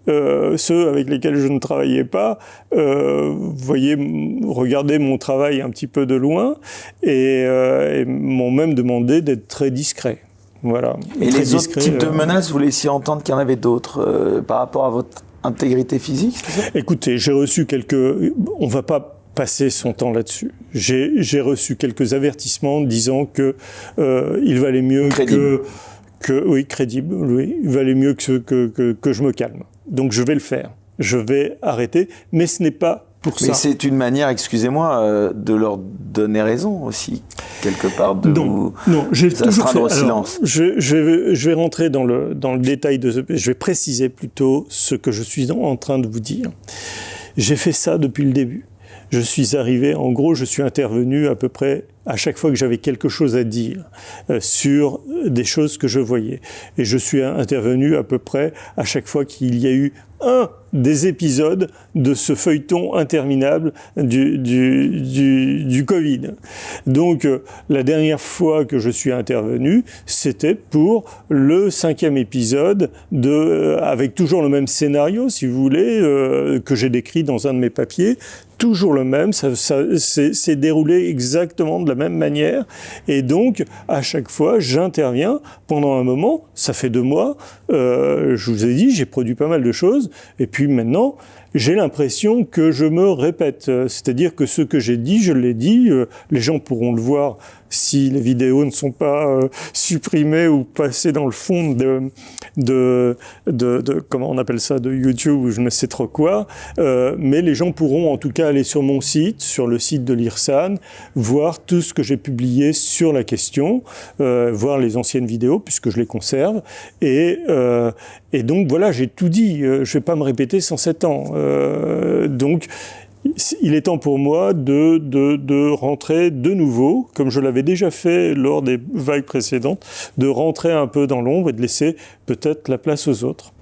ceux avec lesquels je ne travaillais pas, regardaient mon travail un petit peu de loin et m'ont même demandé d'être très discret. Voilà. Et les autres types de menaces, vous laissiez entendre qu'il y en avait d'autres par rapport à votre intégrité physique, c'est ça ? Écoutez, j'ai reçu on va pas passer son temps là-dessus. J'ai reçu quelques avertissements disant que il valait mieux crédible, oui, il valait mieux que je me calme. Donc je vais le faire. Je vais arrêter, mais ce n'est pas pour ça. Mais c'est une manière, excusez-moi, de leur donner raison aussi, quelque part, non, j'ai toujours fait. Au silence. Alors, je vais rentrer dans le détail je vais préciser plutôt ce que je suis en train de vous dire. J'ai fait ça depuis le début. Je suis intervenu à peu près à chaque fois que j'avais quelque chose à dire sur des choses que je voyais. Et je suis intervenu à peu près à chaque fois qu'il y a eu un des épisodes de ce feuilleton interminable du Covid. Donc, la dernière fois que je suis intervenu, c'était pour le 5e épisode avec toujours le même scénario, si vous voulez, que j'ai décrit dans un de mes papiers. Toujours le même, ça s'est déroulé exactement de la même manière. Et donc, à chaque fois, j'interviens pendant un moment. Ça fait 2 mois. Je vous ai dit, j'ai produit pas mal de choses. Et puis maintenant, j'ai l'impression que je me répète. C'est-à-dire que ce que j'ai dit, je l'ai dit. Les gens pourront le voir si les vidéos ne sont pas supprimées ou passées dans le fond de comment on appelle ça, de YouTube ou je ne sais trop quoi. Mais les gens pourront en tout cas aller sur mon site, sur le site de l'IRSAN, voir tout ce que j'ai publié sur la question, voir les anciennes vidéos puisque je les conserve. Et donc voilà, j'ai tout dit. Je ne vais pas me répéter 107 ans. Donc, il est temps pour moi de rentrer de nouveau, comme je l'avais déjà fait lors des vagues précédentes, de rentrer un peu dans l'ombre et de laisser peut-être la place aux autres.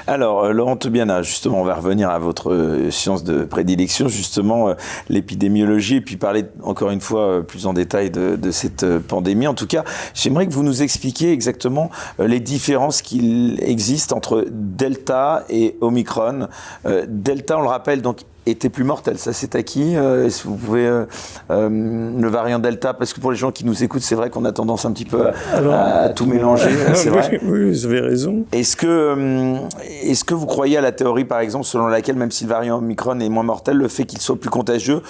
Alors, Laurent Tobiana, justement, on va revenir à votre science de prédilection, justement, l'épidémiologie, et puis parler encore une fois plus en détail de cette pandémie. En tout cas, j'aimerais que vous nous expliquiez exactement les différences qu'il existe entre Delta et Omicron. Delta, on le rappelle, donc, était plus mortel, ça c'est acquis. Est-ce que vous pouvez le variant Delta, parce que pour les gens qui nous écoutent, c'est vrai qu'on a tendance un petit peu à tout mélanger, c'est vrai. Oui, vous avez raison. Est-ce que vous croyez à la théorie, par exemple, selon laquelle même si le variant Omicron est moins mortel, le fait qu'il soit plus contagieux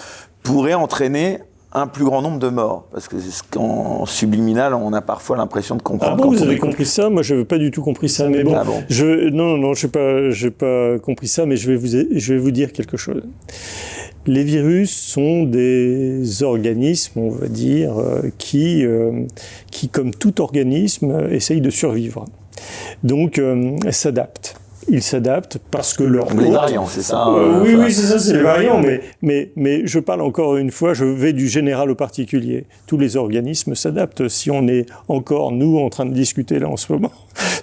pourrait entraîner un plus grand nombre de morts? Parce que qu'en subliminal, on a parfois l'impression de comprendre. Ah bon, vous avez compris ça? Moi, je n'avais pas du tout compris ça. Mais bon, non, je n'ai pas compris ça, mais je vais vous dire quelque chose. Les virus sont des organismes, on va dire, qui, comme tout organisme, essayent de survivre. Donc, s'adaptent. Ils s'adaptent parce que leur les variants, c'est ça oui, c'est ça, c'est les variants. Mais je parle encore une fois, je vais du général au particulier. Tous les organismes s'adaptent. Si on est encore, nous, en train de discuter là en ce moment,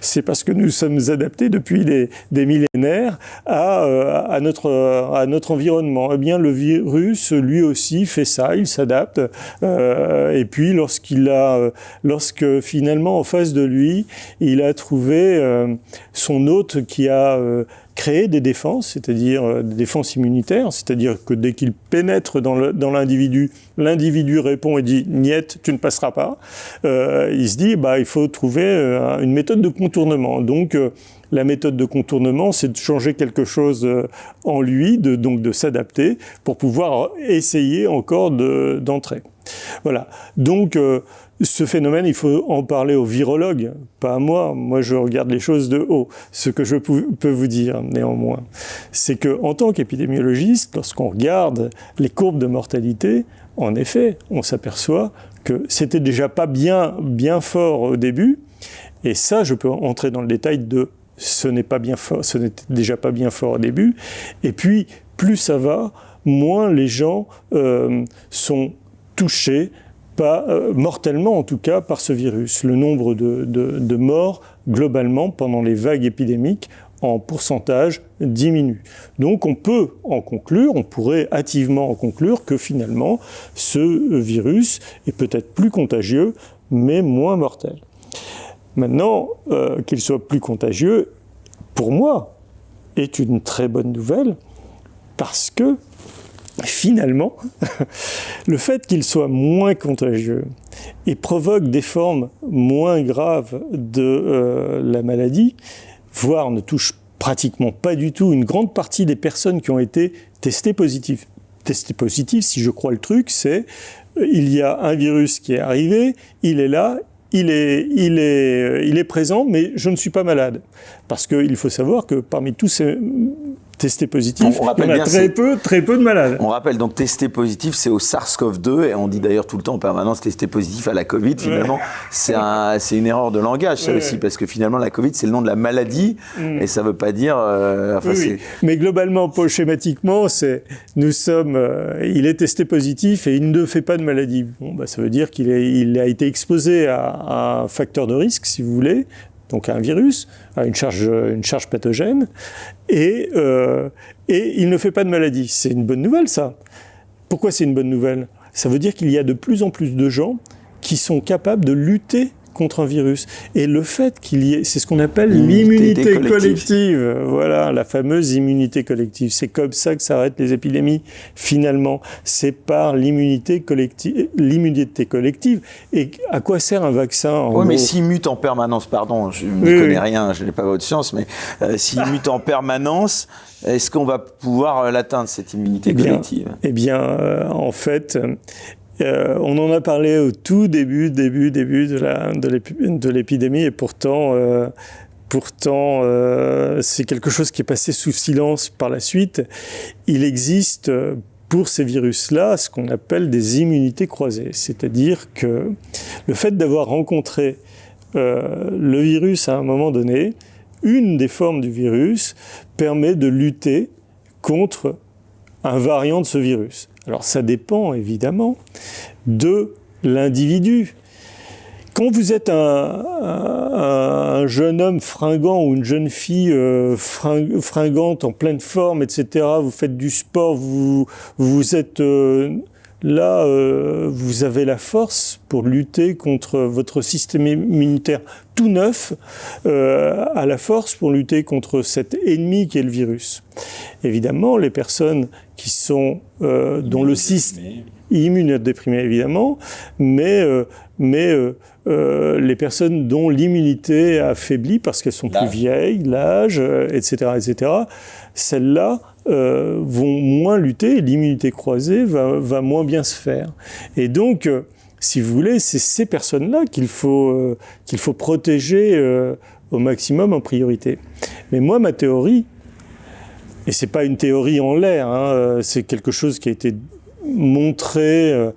c'est parce que nous sommes adaptés depuis des millénaires à notre environnement. Eh bien, le virus, lui aussi, fait ça, il s'adapte. Et puis, lorsque finalement, en face de lui, il a trouvé son hôte qui a créé des défenses, c'est-à-dire des défenses immunitaires, c'est-à-dire que dès qu'il pénètre dans l'individu, l'individu répond et dit « niet, tu ne passeras pas ». Il se dit il faut trouver une méthode de contournement. Donc, la méthode de contournement, c'est de changer quelque chose en lui, donc de s'adapter pour pouvoir essayer encore d'entrer. Voilà. Donc, ce phénomène, il faut en parler aux virologues, pas à moi. Moi, je regarde les choses de haut. Ce que je peux vous dire, néanmoins, c'est qu'en tant qu'épidémiologiste, lorsqu'on regarde les courbes de mortalité, en effet, on s'aperçoit que c'était déjà pas bien fort au début. Et ça, je peux entrer dans le détail de ce n'était déjà pas bien fort au début. Et puis, plus ça va, moins les gens sont touchés, pas mortellement en tout cas, par ce virus. Le nombre de morts, globalement, pendant les vagues épidémiques, en pourcentage, diminue. Donc on pourrait hâtivement en conclure que finalement, ce virus est peut-être plus contagieux, mais moins mortel. Maintenant, qu'il soit plus contagieux, pour moi, est une très bonne nouvelle parce que finalement, le fait qu'il soit moins contagieux et provoque des formes moins graves de la maladie, voire ne touche pratiquement pas du tout une grande partie des personnes qui ont été testées positives. Testées positives, si je crois le truc, c'est il y a un virus qui est arrivé, il est là, il est présent, mais je ne suis pas malade. Parce qu'il faut savoir que parmi tous ces testés positifs, il y en a très peu de malades. On rappelle donc testé positif, c'est au SARS-CoV-2, et on dit d'ailleurs tout le temps en permanence testé positif à la Covid. Finalement, c'est une erreur de langage, ça aussi, parce que finalement la Covid, c'est le nom de la maladie, et ça ne veut pas dire... oui. Mais globalement, schématiquement, il est testé positif et il ne fait pas de maladie. Bon, ça veut dire qu'il a été exposé à un facteur de risque, si vous voulez, donc à un virus, à une charge pathogène, et il ne fait pas de maladie. C'est une bonne nouvelle, ça. Pourquoi c'est une bonne nouvelle ? Ça veut dire qu'il y a de plus en plus de gens qui sont capables de lutter contre un virus. Et le fait qu'il y ait, c'est ce qu'on appelle l'immunité collective. Voilà, la fameuse immunité collective. C'est comme ça que s'arrêtent les épidémies, finalement. C'est par l'immunité collective. Et à quoi sert un vaccin ? Oui, mais s'il mute en permanence, pardon, je ne connais rien, je n'ai pas votre science, mais s'il mute en permanence, est-ce qu'on va pouvoir l'atteindre, cette immunité collective ? En fait... on en a parlé au tout début de l'épidémie, et pourtant c'est quelque chose qui est passé sous silence par la suite. Il existe pour ces virus-là ce qu'on appelle des immunités croisées, c'est-à-dire que le fait d'avoir rencontré le virus à un moment donné, une des formes du virus permet de lutter contre un variant de ce virus. Alors ça dépend évidemment de l'individu. Quand vous êtes un jeune homme fringant ou une jeune fille fringante en pleine forme, etc., vous faites du sport, vous êtes là, vous avez la force pour lutter contre votre système immunitaire tout neuf, à la force pour lutter contre cet ennemi qui est le virus. Évidemment, les personnes qui sont dont le système immunodéprimé évidemment, mais les personnes dont l'immunité a faibli parce qu'elles sont plus vieilles, l'âge, etc., celles-là vont moins lutter, et l'immunité croisée va moins bien se faire. Et donc, si vous voulez, c'est ces personnes-là qu'il faut protéger au maximum en priorité. Mais moi, ma théorie, et c'est pas une théorie en l'air, hein, c'est quelque chose qui a été montré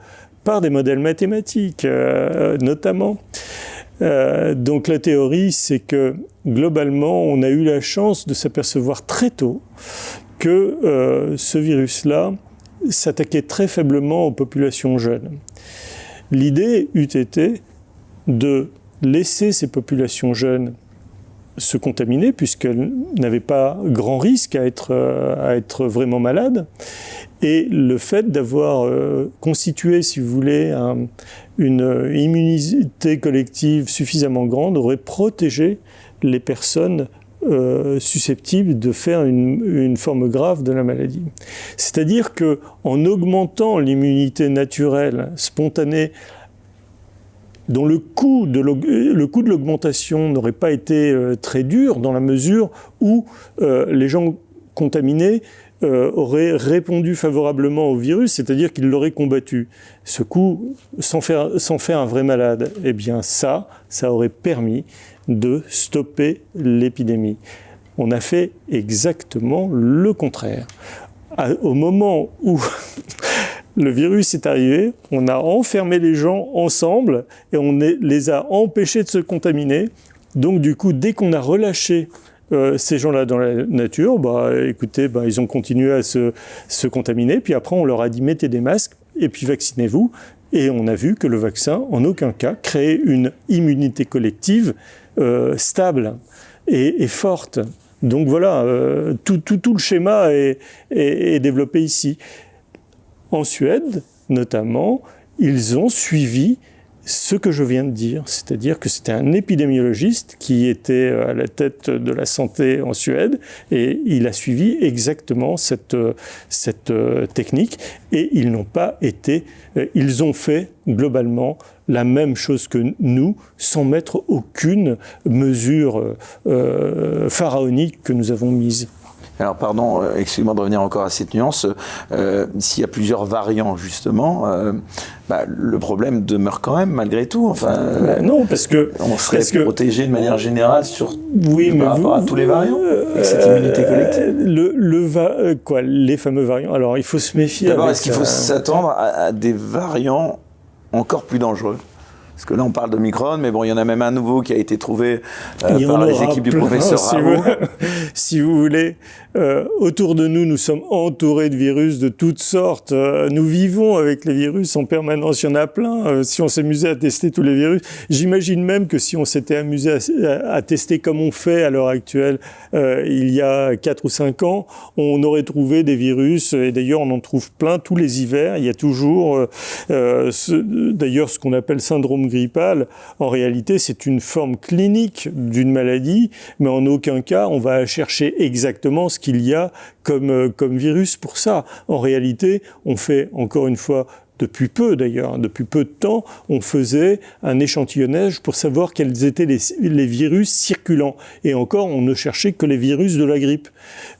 par des modèles mathématiques, notamment. Donc la théorie, c'est que globalement, on a eu la chance de s'apercevoir très tôt que ce virus-là s'attaquait très faiblement aux populations jeunes. L'idée eût été de laisser ces populations jeunes se contaminer, puisqu'elles n'avaient pas grand risque à être vraiment malades. Et le fait d'avoir constitué, si vous voulez, une immunité collective suffisamment grande aurait protégé les personnes susceptibles de faire une forme grave de la maladie. C'est-à-dire que en augmentant l'immunité naturelle, spontanée, dont le coût de l'augmentation n'aurait pas été très dur, dans la mesure où les gens contaminés auraient répondu favorablement au virus, c'est-à-dire qu'ils l'auraient combattu. Ce coup, sans faire un vrai malade, eh bien ça aurait permis de stopper l'épidémie. On a fait exactement le contraire. Au moment où le virus est arrivé, on a enfermé les gens ensemble et on les a empêchés de se contaminer. Donc du coup, dès qu'on a relâché ces gens-là dans la nature, ils ont continué à se contaminer. Puis après, on leur a dit mettez des masques et puis vaccinez-vous. Et on a vu que le vaccin, en aucun cas, créait une immunité collective stable et forte. Donc voilà, tout le schéma est développé ici. En Suède, notamment, ils ont suivi ce que je viens de dire, c'est-à-dire que c'était un épidémiologiste qui était à la tête de la santé en Suède et il a suivi exactement cette technique et ils n'ont pas été, ils ont fait globalement la même chose que nous, sans mettre aucune mesure pharaonique que nous avons mise. Alors pardon, excusez-moi de revenir encore à cette nuance, s'il y a plusieurs variants justement, le problème demeure quand même malgré tout. Enfin, non, parce que on serait protégé de manière générale par rapport à tous les variants, avec cette immunité collective. Les fameux variants. Alors il faut se méfier. D'abord, est-ce qu'il faut s'attendre à des variants encore plus dangereux? Parce que là, on parle d'Omicron, mais bon, il y en a même un nouveau qui a été trouvé par les équipes du professeur Raoult. Si vous voulez, autour de nous, nous sommes entourés de virus de toutes sortes. Nous vivons avec les virus en permanence. Il y en a plein. Si on s'amusait à tester tous les virus, j'imagine même que si on s'était amusé à tester comme on fait à l'heure actuelle, il y a 4 ou 5 ans, on aurait trouvé des virus. Et d'ailleurs, on en trouve plein tous les hivers. Il y a toujours, d'ailleurs, ce qu'on appelle syndrome grippale, en réalité, c'est une forme clinique d'une maladie, mais en aucun cas, on va chercher exactement ce qu'il y a comme virus pour ça. En réalité, on fait, encore une fois, depuis peu d'ailleurs, depuis peu de temps, on faisait un échantillonnage pour savoir quels étaient les virus circulants. Et encore, on ne cherchait que les virus de la grippe.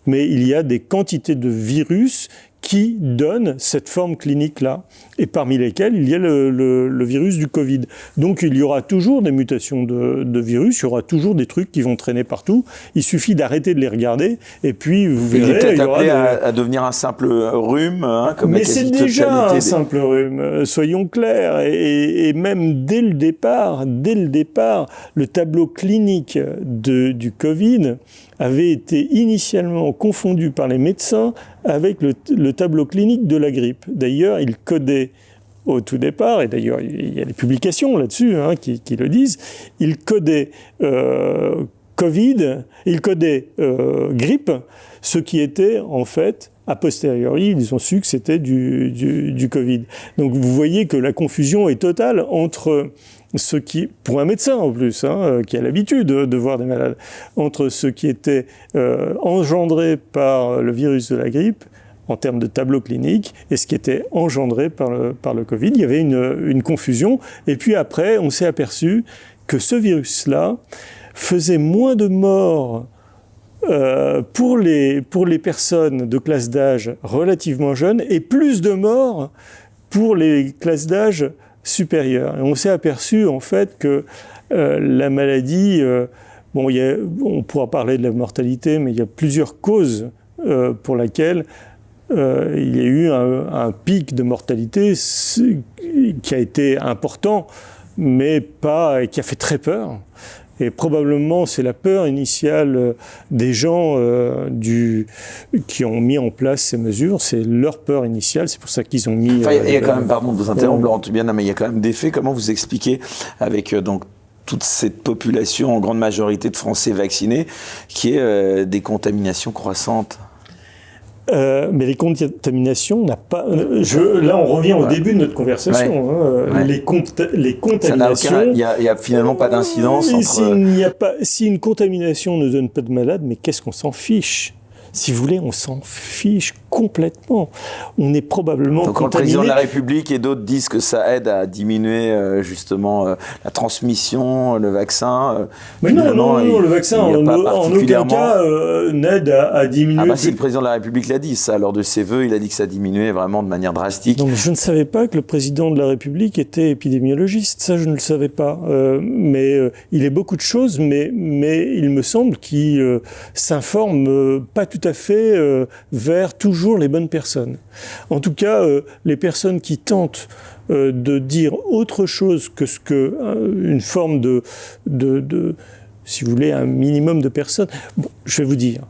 Mais il y a des quantités de virus qui donnent cette forme clinique-là, et parmi lesquels il y a le virus du Covid. Donc il y aura toujours des mutations de virus, il y aura toujours des trucs qui vont traîner partout, il suffit d'arrêter de les regarder, et puis vous verrez... Il est peut-être appelé à devenir un simple rhume, comme mais c'est déjà un simple rhume, soyons clairs, et même dès le départ, le tableau clinique du Covid avait été initialement confondu par les médecins avec le tableau clinique de la grippe. D'ailleurs, il codait au tout départ, et d'ailleurs il y a des publications là-dessus qui le disent, il codait Covid, il codait grippe, ce qui était en fait, a posteriori, ils ont su que c'était du Covid. Donc vous voyez que la confusion est totale entre ce qui, pour un médecin en plus, qui a l'habitude de voir des malades, entre ce qui était engendré par le virus de la grippe, en termes de tableau clinique, et ce qui était engendré par le Covid. Il y avait une confusion, et puis après, on s'est aperçu que ce virus-là faisait moins de morts pour les personnes de classe d'âge relativement jeunes, et plus de morts pour les classes d'âge supérieures. Et on s'est aperçu en fait que la maladie, on pourra parler de la mortalité, mais il y a plusieurs causes pour lesquelles il y a eu un pic de mortalité qui a été important, mais qui a fait très peur. Et probablement, c'est la peur initiale des gens qui ont mis en place ces mesures. C'est leur peur initiale, c'est pour ça qu'ils ont mis... il y a quand même, pardon de vous interrompre, mais il y a quand même des faits. Comment vous expliquez avec toute cette population, en grande majorité de Français vaccinés, qui est des contaminations croissantes? Mais les contaminations n'a pas. Là, on revient au début de notre conversation. Les contaminations. Il n'y a finalement pas d'incidence entre. Si une contamination ne donne pas de malade, mais qu'est-ce qu'on s'en fiche? Si vous voulez, on s'en fiche complètement. On est probablement donc, contaminé. Quand le président de la République et d'autres disent que ça aide à diminuer justement la transmission, le vaccin. Mais non, le vaccin en aucun cas n'aide à diminuer. Ah bah si, le président de la République l'a dit, ça, lors de ses vœux, il a dit que ça diminuait vraiment de manière drastique. Donc je ne savais pas que le président de la République était épidémiologiste, ça je ne le savais pas. Mais il est beaucoup de choses, mais il me semble qu'il s'informe pas tout à fait vers toujours les bonnes personnes. En tout cas, les personnes qui tentent de dire autre chose que ce que une forme de si vous voulez, un minimum de personnes. Bon, je vais vous dire,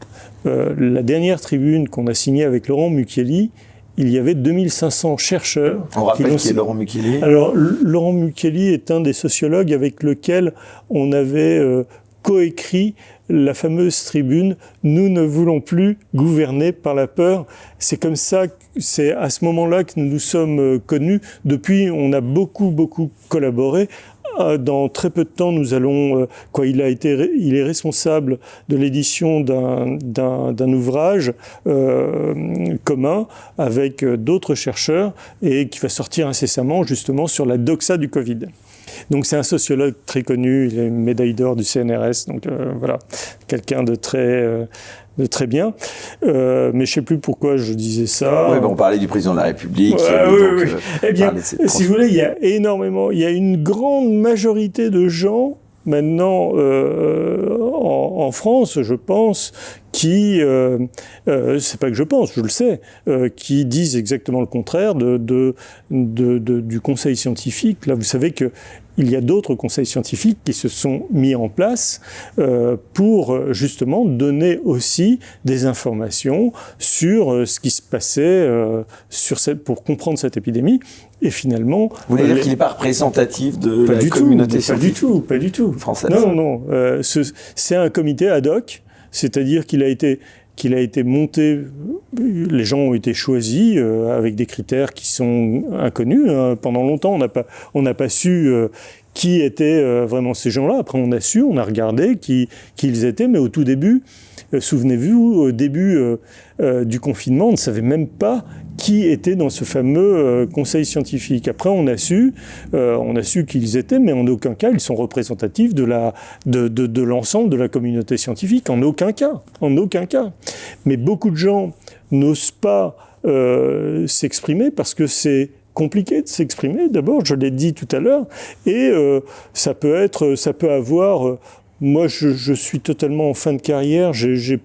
la dernière tribune qu'on a signée avec Laurent Mucchielli, il y avait 2500 chercheurs. On rappelle qui est Laurent Mucchielli. Alors, Laurent Mucchielli est un des sociologues avec lequel on avait coécrit la fameuse tribune « Nous ne voulons plus gouverner par la peur ». C'est comme ça, c'est à ce moment-là que nous nous sommes connus. Depuis, on a beaucoup collaboré. Dans très peu de temps, nous allons, il est responsable de l'édition d'un ouvrage commun avec d'autres chercheurs et qui va sortir incessamment justement sur la doxa du Covid. Donc c'est un sociologue très connu, il est médaille d'or du CNRS, donc voilà, quelqu'un de très bien. Mais je ne sais plus pourquoi je disais ça. Oui, on parlait du président de la République. Oui. Eh bien, si vous voulez, il y a une grande majorité de gens maintenant en France, je pense, qui, c'est pas que je pense, je le sais, qui disent exactement le contraire du conseil scientifique. Là, vous savez que il y a d'autres conseils scientifiques qui se sont mis en place pour justement donner aussi des informations sur ce qui se passait pour comprendre cette épidémie. Et finalement... Vous voulez dire qu'il n'est pas représentatif de la communauté scientifique? Pas du tout. Française. Non. C'est un comité ad hoc, c'est-à-dire qu'il a été monté, les gens ont été choisis avec des critères qui sont inconnus. Pendant longtemps, on n'a pas su qui étaient vraiment ces gens-là. Après, on a su, on a regardé qui ils étaient, mais au tout début, souvenez-vous, au début du confinement, on ne savait même pas qui était dans ce fameux conseil scientifique. Après, on a su qui ils étaient, mais en aucun cas, ils sont représentatifs de l'ensemble de la communauté scientifique. En aucun cas. Mais beaucoup de gens n'osent pas s'exprimer parce que c'est compliqué de s'exprimer. D'abord, je l'ai dit tout à l'heure, et ça peut avoir... Moi, je suis totalement en fin de carrière. J'ai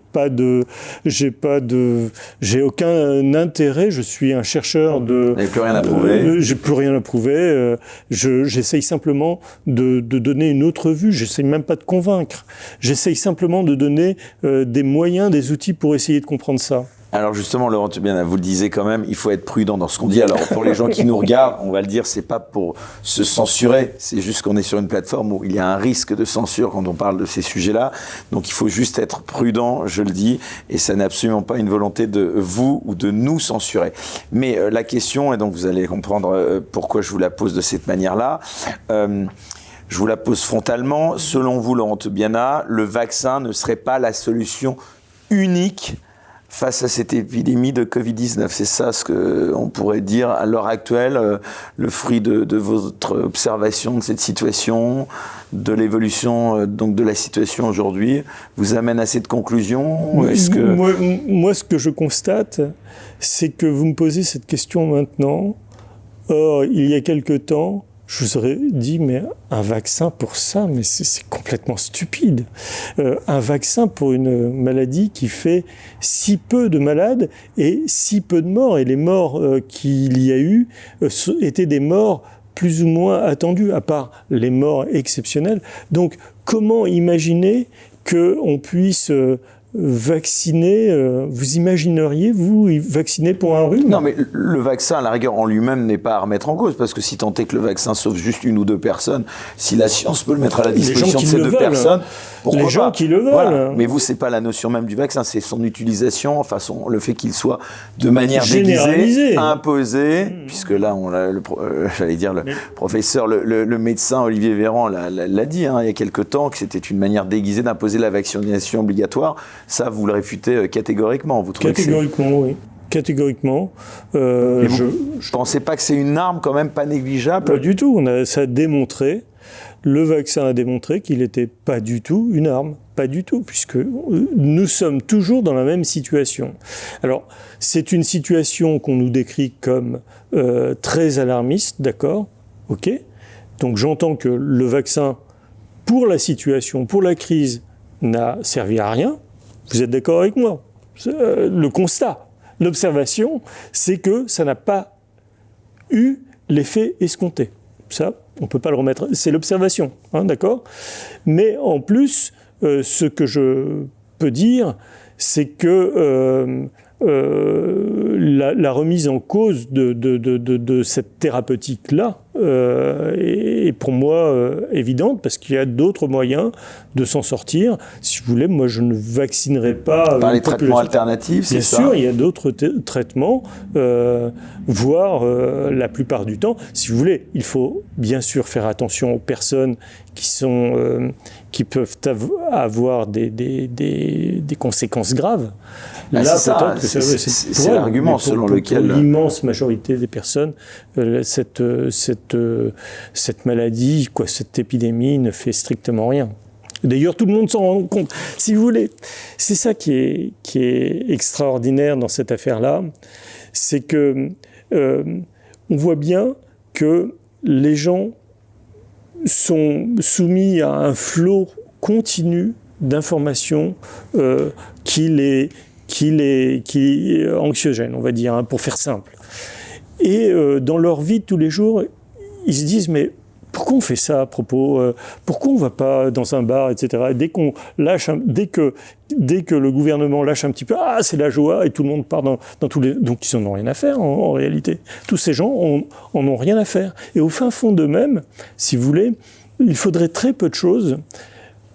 aucun intérêt. Je suis un chercheur de. Vous n'avez plus rien à prouver. J'ai plus rien à prouver. J'essaye simplement de donner une autre vue. J'essaye même pas de convaincre. J'essaye simplement de donner des moyens, des outils pour essayer de comprendre ça. Alors justement, Laurent Tubiana, vous le disiez quand même, il faut être prudent dans ce qu'on dit. Alors pour les gens qui nous regardent, on va le dire, c'est pas pour se censurer, c'est juste qu'on est sur une plateforme où il y a un risque de censure quand on parle de ces sujets-là. Donc il faut juste être prudent, je le dis, et ça n'est absolument pas une volonté de vous ou de nous censurer. Mais la question, et donc vous allez comprendre pourquoi je vous la pose de cette manière-là, je vous la pose frontalement. Selon vous, Laurent Tubiana, le vaccin ne serait pas la solution unique face à cette épidémie de Covid-19, c'est ça ce qu'on pourrait dire à l'heure actuelle, le fruit de votre observation de cette situation, de l'évolution donc de la situation aujourd'hui, vous amène à cette conclusion? Moi, ce que je constate, c'est que vous me posez cette question maintenant. Or, il y a quelque temps, je vous aurais dit, mais un vaccin pour ça, mais c'est complètement stupide. Un vaccin pour une maladie qui fait si peu de malades et si peu de morts. Et les morts qu'il y a eu étaient des morts plus ou moins attendues, à part les morts exceptionnelles. Donc, comment imaginer qu'on puisse... vacciner, vous imagineriez, vous, vacciner pour un rhume? Non, mais le vaccin, à la rigueur, en lui-même, n'est pas à remettre en cause, parce que si tant est que le vaccin sauve juste une ou deux personnes, si la science peut le mettre à la disposition de ces deux personnes, pourquoi pas? Les gens qui le veulent. Voilà. Mais vous, c'est pas la notion même du vaccin, c'est son utilisation, enfin, le fait qu'il soit de manière déguisée, imposé, puisque là, j'allais dire, le professeur, le médecin Olivier Véran l'a dit il y a quelque temps, que c'était une manière déguisée d'imposer la vaccination obligatoire. Ça, vous le réfutez catégoriquement. Vous trouvez catégoriquement, oui. Catégoriquement. Vous ne pensez pas que c'est une arme quand même pas négligeable? Pas du tout. Ça a démontré, le vaccin a démontré qu'il n'était pas du tout une arme. Pas du tout, puisque nous sommes toujours dans la même situation. Alors, c'est une situation qu'on nous décrit comme très alarmiste, d'accord? Ok. Donc j'entends que le vaccin, pour la situation, pour la crise, n'a servi à rien. Vous êtes d'accord avec moi? Le constat, l'observation, c'est que ça n'a pas eu l'effet escompté. Ça, on ne peut pas le remettre. C'est l'observation, d'accord? Mais en plus, ce que je peux dire, c'est que la remise en cause de cette thérapeutique-là est pour moi évidente, parce qu'il y a d'autres moyens de s'en sortir. Si vous voulez, moi je ne vaccinerai pas... Par les traitements alternatifs, c'est ça ? Bien sûr, il y a d'autres traitements, voire la plupart du temps. Si vous voulez, il faut bien sûr faire attention aux personnes qui peuvent avoir des conséquences graves. Là, c'est l'argument selon lequel... Pour l'immense majorité des personnes, cette maladie, cette épidémie ne fait strictement rien. D'ailleurs, tout le monde s'en rend compte. Si vous voulez, c'est ça qui est extraordinaire dans cette affaire-là, c'est que on voit bien que les gens sont soumis à un flot continu d'informations qui est anxiogène, on va dire, pour faire simple. Et dans leur vie de tous les jours, ils se disent, mais pourquoi on fait ça à propos ? Pourquoi on ne va pas dans un bar, etc. Et dès que le gouvernement lâche un petit peu, c'est la joie, et tout le monde part dans tous les... Donc ils n'en ont rien à faire en réalité. Tous ces gens en ont rien à faire. Et au fin fond d'eux-mêmes, si vous voulez, il faudrait très peu de choses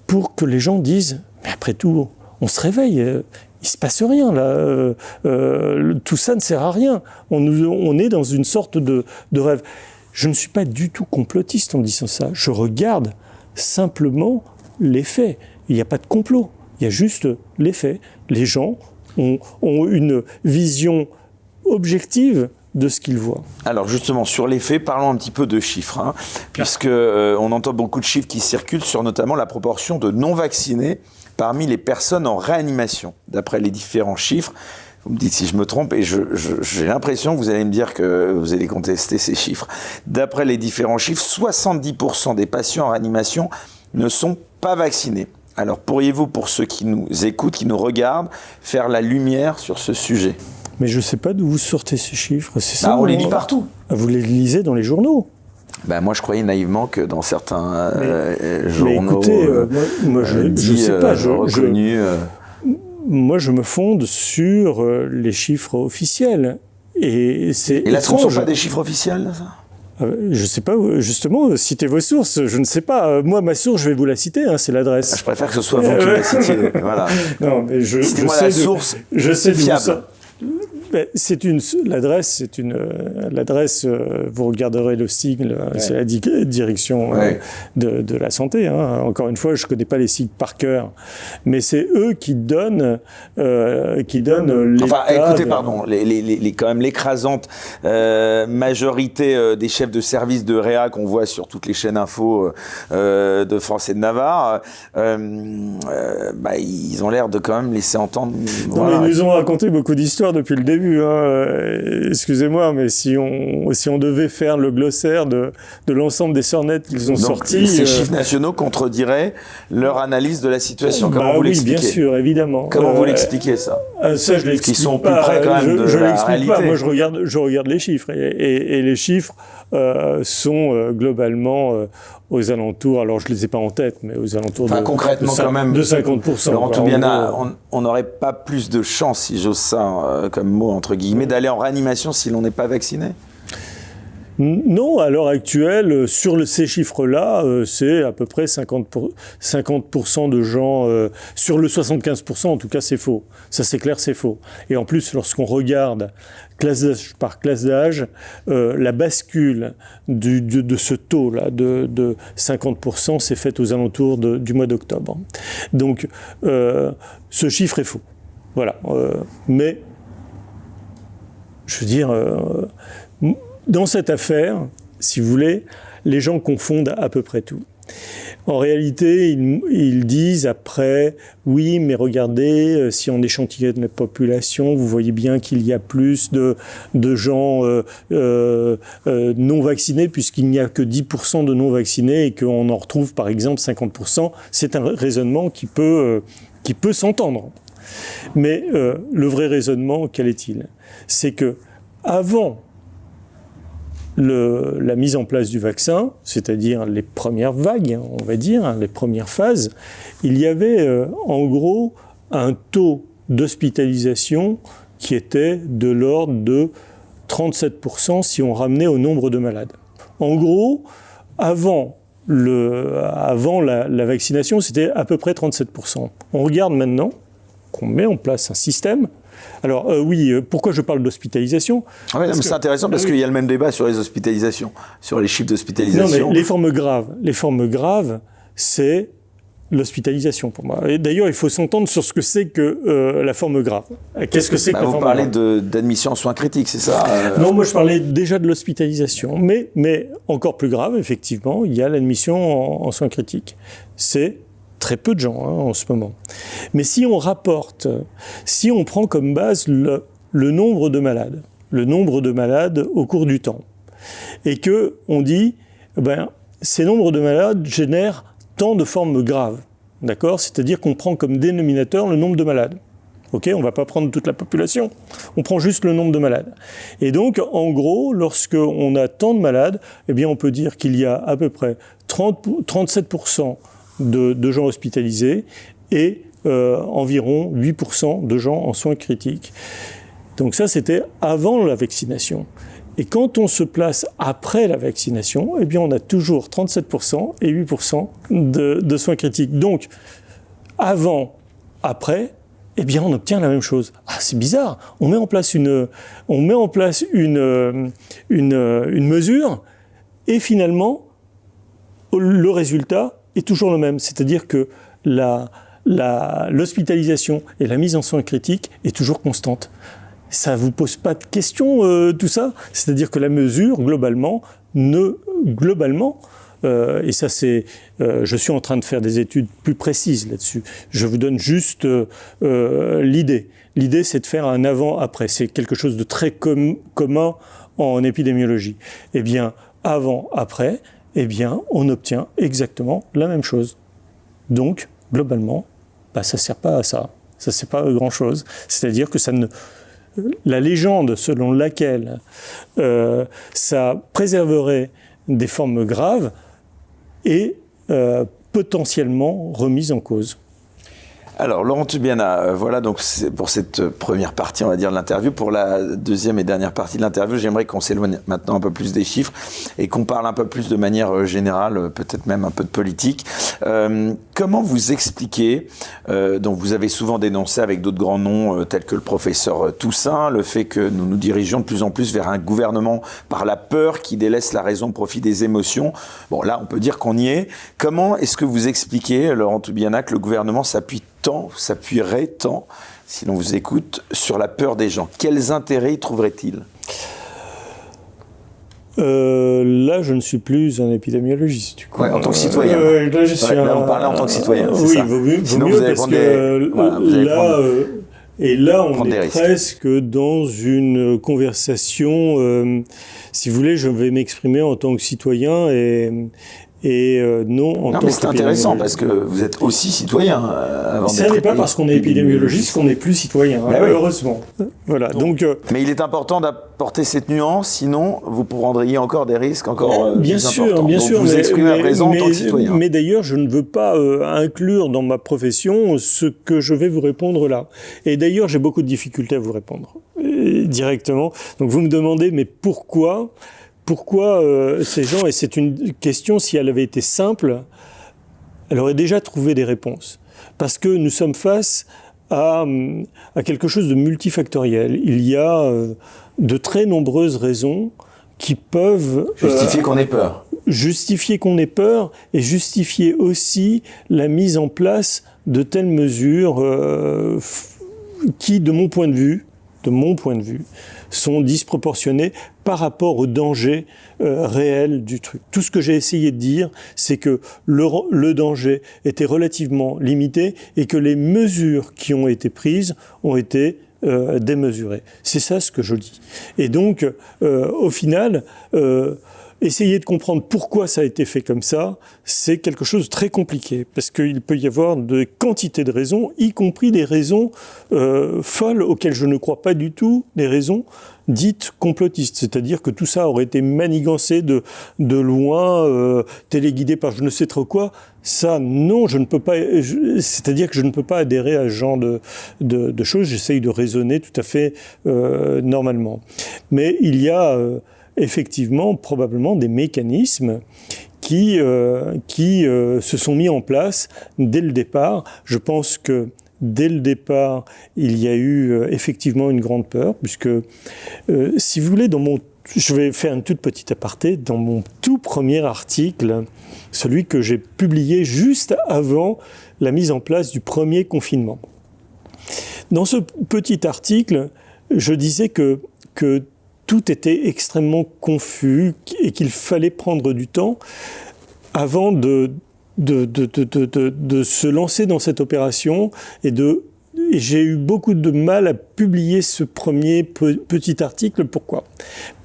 pour que les gens disent, mais après tout, on se réveille, il ne se passe rien là, tout ça ne sert à rien. On est dans une sorte de rêve. Je ne suis pas du tout complotiste en disant ça. Je regarde simplement les faits. Il n'y a pas de complot. Il y a juste les faits. Les gens ont une vision objective de ce qu'ils voient. Alors justement, sur les faits, parlons un petit peu de chiffres, puisque on entend beaucoup de chiffres qui circulent sur notamment la proportion de non-vaccinés parmi les personnes en réanimation. D'après les différents chiffres, vous me dites si je me trompe, et j'ai l'impression que vous allez me dire que vous allez contester ces chiffres. D'après les différents chiffres, 70% des patients en réanimation ne sont pas vaccinés. Alors pourriez-vous, pour ceux qui nous écoutent, qui nous regardent, faire la lumière sur ce sujet ? Mais je ne sais pas d'où vous sortez ces chiffres. C'est ça, on les lit partout. Vous les lisez dans les journaux. Moi, je croyais naïvement que dans certains journaux... Mais écoutez, moi je ne sais pas. Reconnus... Moi, je me fonde sur les chiffres officiels. Et là, ce ne sont pas des chiffres officiels, ça ? Je ne sais pas, justement, citez vos sources, je ne sais pas. Moi, ma source, je vais vous la citer, c'est l'adresse. Je préfère que ce soit vous qui la citiez, voilà. Non, mais citez-moi la source fiable. L'adresse, vous regarderez le sigle, c'est la direction de la santé. Encore une fois, je ne connais pas les sigles par cœur, mais c'est eux qui donnent l'état. Enfin, écoutez, pardon, quand même l'écrasante majorité des chefs de service de Réa qu'on voit sur toutes les chaînes info de France et de Navarre, ils ont l'air de quand même laisser entendre... Ils nous ont raconté beaucoup d'histoires depuis le début. Excusez-moi, mais si on devait faire le glossaire de l'ensemble des sornettes qu'ils ont sortis... Ces chiffres nationaux contrediraient leur analyse de la situation. Comment vous l'expliquez ? Oui, bien sûr, évidemment. Comment vous l'expliquez, ça ? Ça, je l'explique pas. Ils sont plus près quand même de la réalité. Pas. Moi, je regarde les chiffres. Et les chiffres sont globalement aux alentours, alors je ne les ai pas en tête, mais aux alentours concrètement, quand même, de 50%. Laurent Toubiana, on n'aurait pas plus de chance, si j'ose ça comme mot, entre guillemets, d'aller en réanimation si l'on n'est pas vacciné ? Non, à l'heure actuelle, sur ces chiffres-là, c'est à peu près 50% de gens... sur le 75%, en tout cas, c'est faux. Ça, c'est clair, c'est faux. Et en plus, lorsqu'on regarde classe d'âge par classe d'âge, la bascule de ce taux-là de 50% s'est faite aux alentours du mois d'octobre. Donc, ce chiffre est faux. Voilà. Mais, je veux dire... dans cette affaire, si vous voulez, les gens confondent à peu près tout. En réalité, ils disent après, oui, mais regardez, si on échantillonne la population, vous voyez bien qu'il y a plus de gens non vaccinés, puisqu'il n'y a que 10% de non vaccinés et qu'on en retrouve par exemple 50%. C'est un raisonnement qui peut s'entendre. Mais le vrai raisonnement, quel est-il ? C'est que avant la mise en place du vaccin, c'est-à-dire les premières vagues, on va dire, les premières phases, il y avait en gros un taux d'hospitalisation qui était de l'ordre de 37% si on ramenait au nombre de malades. En gros, avant la vaccination, c'était à peu près 37%. On regarde maintenant qu'on met en place un système. Alors pourquoi je parle d'hospitalisation ? Ah oui, c'est intéressant parce qu'il y a le même débat sur les hospitalisations, sur les chiffres d'hospitalisation. Non, mais les formes graves, c'est l'hospitalisation pour moi. Et d'ailleurs, il faut s'entendre sur ce que c'est que la forme grave. Qu'est-ce que c'est que la forme grave ? Vous parlez d'admission en soins critiques, c'est ça ? Non, moi je parlais déjà de l'hospitalisation. Mais encore plus grave, effectivement, il y a l'admission en soins critiques. C'est très peu de gens en ce moment. Mais si on prend comme base le nombre de malades au cours du temps, et qu'on dit, ces nombres de malades génèrent tant de formes graves, d'accord ? C'est-à-dire qu'on prend comme dénominateur le nombre de malades. Ok, on ne va pas prendre toute la population, on prend juste le nombre de malades. Et donc, en gros, lorsqu'on a tant de malades, eh bien, on peut dire qu'il y a à peu près 37% de gens hospitalisés et environ 8% de gens en soins critiques. Donc ça, c'était avant la vaccination. Et quand on se place après la vaccination, eh bien, on a toujours 37% et 8% de soins critiques. Donc, avant, après, eh bien, on obtient la même chose. Ah, c'est bizarre. On met en place une mesure et finalement, le résultat est toujours le même. C'est-à-dire que l'hospitalisation et la mise en soins critiques est toujours constante. Ça ne vous pose pas de questions, tout ça ? C'est-à-dire que la mesure, globalement, et ça c'est... je suis en train de faire des études plus précises là-dessus. Je vous donne juste l'idée. L'idée, c'est de faire un avant-après. C'est quelque chose de très commun en épidémiologie. Eh bien, avant-après, eh bien, on obtient exactement la même chose. Donc, globalement, ça ne sert pas à ça. Ça ne sert pas à grand-chose. C'est-à-dire que la légende selon laquelle ça préserverait des formes graves est potentiellement remise en cause. Alors, Laurent Tubiana, voilà donc pour cette première partie, on va dire, de l'interview. Pour la deuxième et dernière partie de l'interview, j'aimerais qu'on s'éloigne maintenant un peu plus des chiffres et qu'on parle un peu plus de manière générale, peut-être même un peu de politique. Comment vous expliquez, donc vous avez souvent dénoncé avec d'autres grands noms tels que le professeur Toussaint, le fait que nous nous dirigeons de plus en plus vers un gouvernement par la peur qui délaisse la raison au profit des émotions. Bon, là, on peut dire qu'on y est. Comment est-ce que vous expliquez, Laurent Tubiana, que le gouvernement s'appuierait tant, si l'on vous écoute, sur la peur des gens ? Quels intérêts y trouverait-il ? Là, je ne suis plus un épidémiologiste. Du coup. Ouais, en tant que citoyen. Là, je suis là, vous parlez en tant que citoyen, c'est oui, ça. vaut mieux Sinon, vous allez parce prendre là, on est presque dans une conversation. Si vous voulez, je vais m'exprimer en tant que citoyen et non en tant mais c'est intéressant parce que vous êtes aussi citoyen. Ça n'est pas parce qu'on est épidémiologiste qu'on n'est plus citoyen, heureusement. Voilà, donc, mais il est important d'apporter cette nuance, sinon vous prendriez encore des risques encore bien plus sûr, importants. Bien donc sûr, vous exprimez à présent en tant que citoyen. Mais d'ailleurs, je ne veux pas inclure dans ma profession ce que je vais vous répondre là. Et d'ailleurs, j'ai beaucoup de difficultés à vous répondre directement. Donc vous me demandez, mais pourquoi ces gens, et c'est une question, si elle avait été simple, elle aurait déjà trouvé des réponses. Parce que nous sommes face à quelque chose de multifactoriel. Il y a de très nombreuses raisons qui peuvent... Justifier qu'on ait peur. Justifier qu'on ait peur et justifier aussi la mise en place de telles mesures qui, de mon point de vue, sont disproportionnées par rapport au danger réel du truc. Tout ce que j'ai essayé de dire, c'est que le danger était relativement limité et que les mesures qui ont été prises ont été démesurées. C'est ça ce que je dis. Et donc, au final, essayer de comprendre pourquoi ça a été fait comme ça, c'est quelque chose de très compliqué, parce qu'il peut y avoir de quantités de raisons, y compris des raisons folles auxquelles je ne crois pas du tout, des raisons dites complotistes, c'est-à-dire que tout ça aurait été manigancé de loin, téléguidé par je ne sais trop quoi. Ça, non, je ne peux pas. C'est-à-dire que je ne peux pas adhérer à ce genre de choses. J'essaye de raisonner tout à fait normalement. Mais il y a effectivement probablement des mécanismes qui se sont mis en place dès le départ. Je pense que dès le départ, il y a eu effectivement une grande peur, puisque, si vous voulez, je vais faire une toute petite aparté, dans mon tout premier article, celui que j'ai publié juste avant la mise en place du premier confinement. Dans ce petit article, je disais que tout était extrêmement confus et qu'il fallait prendre du temps avant de se lancer dans cette opération et j'ai eu beaucoup de mal à publier ce premier petit article. Pourquoi ?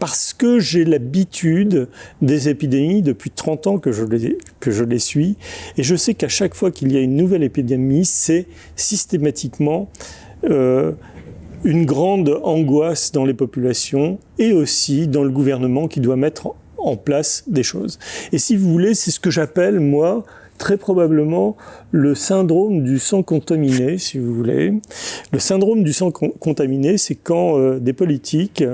Parce que j'ai l'habitude des épidémies depuis 30 ans que je les suis, et je sais qu'à chaque fois qu'il y a une nouvelle épidémie, c'est systématiquement une grande angoisse dans les populations et aussi dans le gouvernement qui doit mettre en place des choses. Et si vous voulez, c'est ce que j'appelle, moi, très probablement le syndrome du sang contaminé, si vous voulez. Le syndrome du sang contaminé, c'est quand des politiques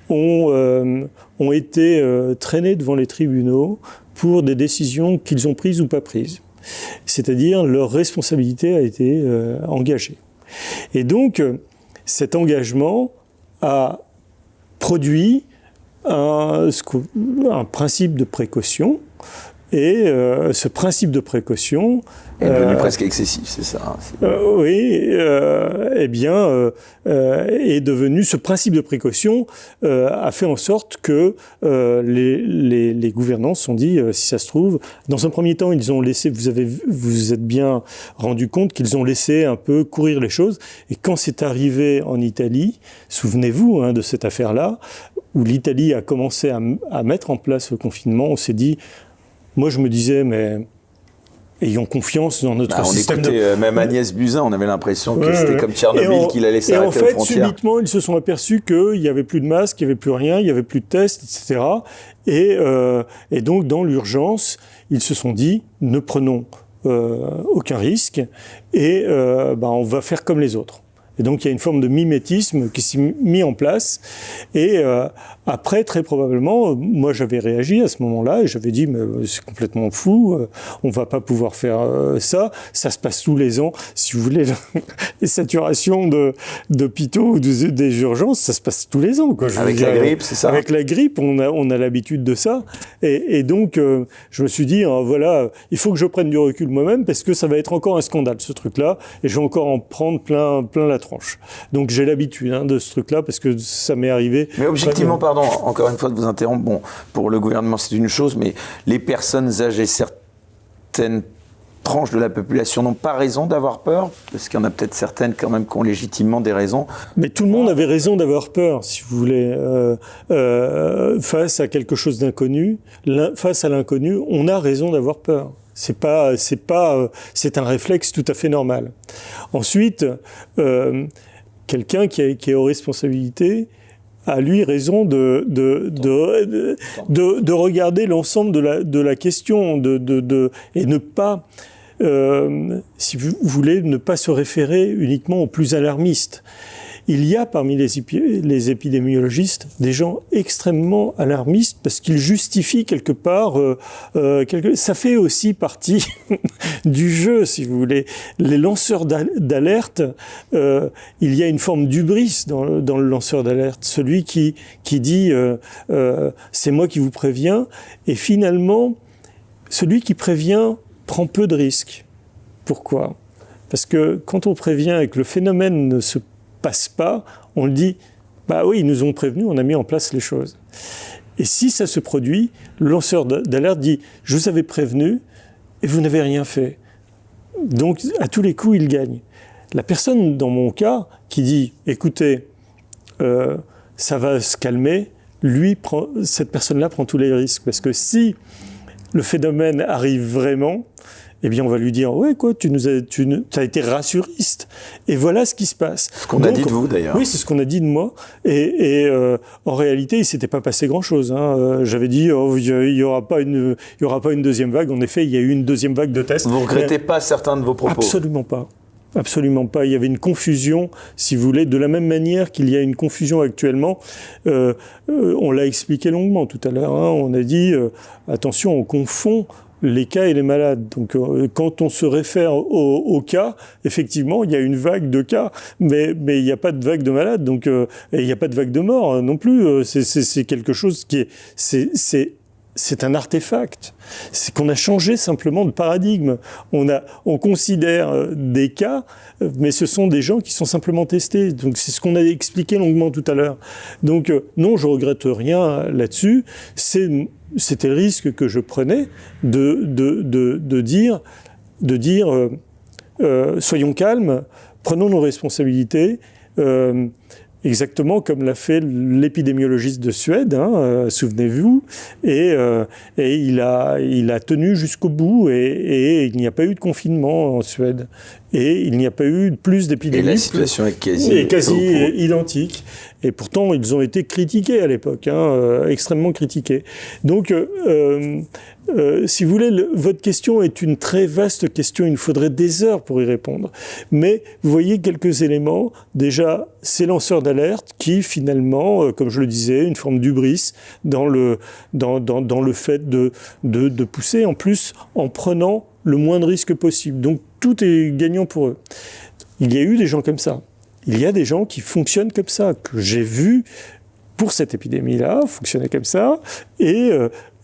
ont été traînés devant les tribunaux pour des décisions qu'ils ont prises ou pas prises. C'est-à-dire, leur responsabilité a été engagée. Et donc, cet engagement a produit un principe de précaution. Et ce principe de précaution est devenu presque excessif, c'est ça. Est devenu, ce principe de précaution a fait en sorte que les gouvernants se sont dit, si ça se trouve, dans un premier temps, ils ont laissé, vous êtes bien rendu compte qu'ils ont laissé un peu courir les choses. Et quand c'est arrivé en Italie, souvenez-vous de cette affaire-là, où l'Italie a commencé à mettre en place le confinement, on s'est dit, moi, je me disais, mais ayons confiance dans notre système. On écoutait même Agnès Buzyn, on avait l'impression que c'était comme Tchernobyl qu'il allait s'arrêter aux frontières. Et en fait, subitement, ils se sont aperçus qu'il n'y avait plus de masques, qu'il n'y avait plus rien, il n'y avait plus de tests, etc. Et donc, dans l'urgence, ils se sont dit, ne prenons aucun risque et on va faire comme les autres. Et donc, il y a une forme de mimétisme qui s'est mis en place. Et après, très probablement, moi, j'avais réagi à ce moment-là et j'avais dit, mais c'est complètement fou, on va pas pouvoir faire ça. Ça se passe tous les ans. Si vous voulez, les saturations d'hôpitaux ou des urgences, ça se passe tous les ans, quoi. Avec la grippe, c'est ça? Avec la grippe, on a l'habitude de ça. Et donc, je me suis dit, voilà, il faut que je prenne du recul moi-même parce que ça va être encore un scandale, ce truc-là. Et je vais encore en prendre plein la tronche. Donc j'ai l'habitude de ce truc-là parce que ça m'est arrivé. Mais objectivement, pardon, encore une fois de vous interrompre, bon, pour le gouvernement c'est une chose, mais les personnes âgées, certaines tranches de la population n'ont pas raison d'avoir peur, parce qu'il y en a peut-être certaines quand même qui ont légitimement des raisons. Mais tout le monde avait raison d'avoir peur, si vous voulez. Face à quelque chose d'inconnu, face à l'inconnu, on a raison d'avoir peur. C'est un réflexe tout à fait normal. Ensuite, quelqu'un qui est aux responsabilités a lui raison de regarder l'ensemble de la question et ne pas, si vous voulez, ne pas se référer uniquement aux plus alarmistes. Il y a parmi les épidémiologistes des gens extrêmement alarmistes parce qu'ils justifient quelque part, ça fait aussi partie du jeu, si vous voulez. Les lanceurs d'alerte, il y a une forme d'hubris dans le lanceur d'alerte, celui qui dit c'est moi qui vous préviens, et finalement, celui qui prévient prend peu de risques. Pourquoi ? Parce que quand on prévient et que le phénomène ne se passe pas, on le dit, bah oui, ils nous ont prévenus, on a mis en place les choses. Et si ça se produit, le lanceur d'alerte dit, je vous avais prévenu et vous n'avez rien fait. Donc, à tous les coups, il gagne. La personne, dans mon cas, qui dit, écoutez, ça va se calmer, cette personne-là prend tous les risques. Parce que si le phénomène arrive vraiment, eh bien, on va lui dire, ouais, quoi, tu as été rassuriste. Et voilà ce qui se passe. Ce qu'on a dit de vous, d'ailleurs. Oui, c'est ce qu'on a dit de moi. Et en réalité, il s'était pas passé grand-chose. J'avais dit, il y aura pas une deuxième vague. En effet, il y a eu une deuxième vague de tests. Vous regrettez pas certains de vos propos? Absolument pas. Absolument pas. Il y avait une confusion, si vous voulez, de la même manière qu'il y a une confusion actuellement. On l'a expliqué longuement tout à l'heure. On a dit, attention, on confond les cas et les malades. Donc, quand on se réfère aux cas, effectivement, il y a une vague de cas, mais il n'y a pas de vague de malades, donc et il n'y a pas de vague de morts non plus. C'est quelque chose qui est c'est un artefact. C'est qu'on a changé simplement de paradigme. On considère des cas, mais ce sont des gens qui sont simplement testés. Donc c'est ce qu'on a expliqué longuement tout à l'heure. Donc non, je regrette rien là-dessus. C'était le risque que je prenais de dire soyons calmes, prenons nos responsabilités. Exactement comme l'a fait l'épidémiologiste de Suède, souvenez-vous, et il a tenu jusqu'au bout, et il n'y a pas eu de confinement en Suède, et il n'y a pas eu plus d'épidémies. Et la situation est quasi identique. Et pourtant, ils ont été critiqués à l'époque, extrêmement critiqués. Donc, si vous voulez, votre question est une très vaste question. Il nous faudrait des heures pour y répondre. Mais vous voyez quelques éléments. Déjà, ces lanceurs d'alerte qui, finalement, comme je le disais, une forme d'hubris dans le fait de pousser, en plus, en prenant le moins de risques possible. Donc, tout est gagnant pour eux. Il y a eu des gens comme ça. Il y a des gens qui fonctionnent comme ça, que j'ai vu pour cette épidémie-là, fonctionner comme ça, et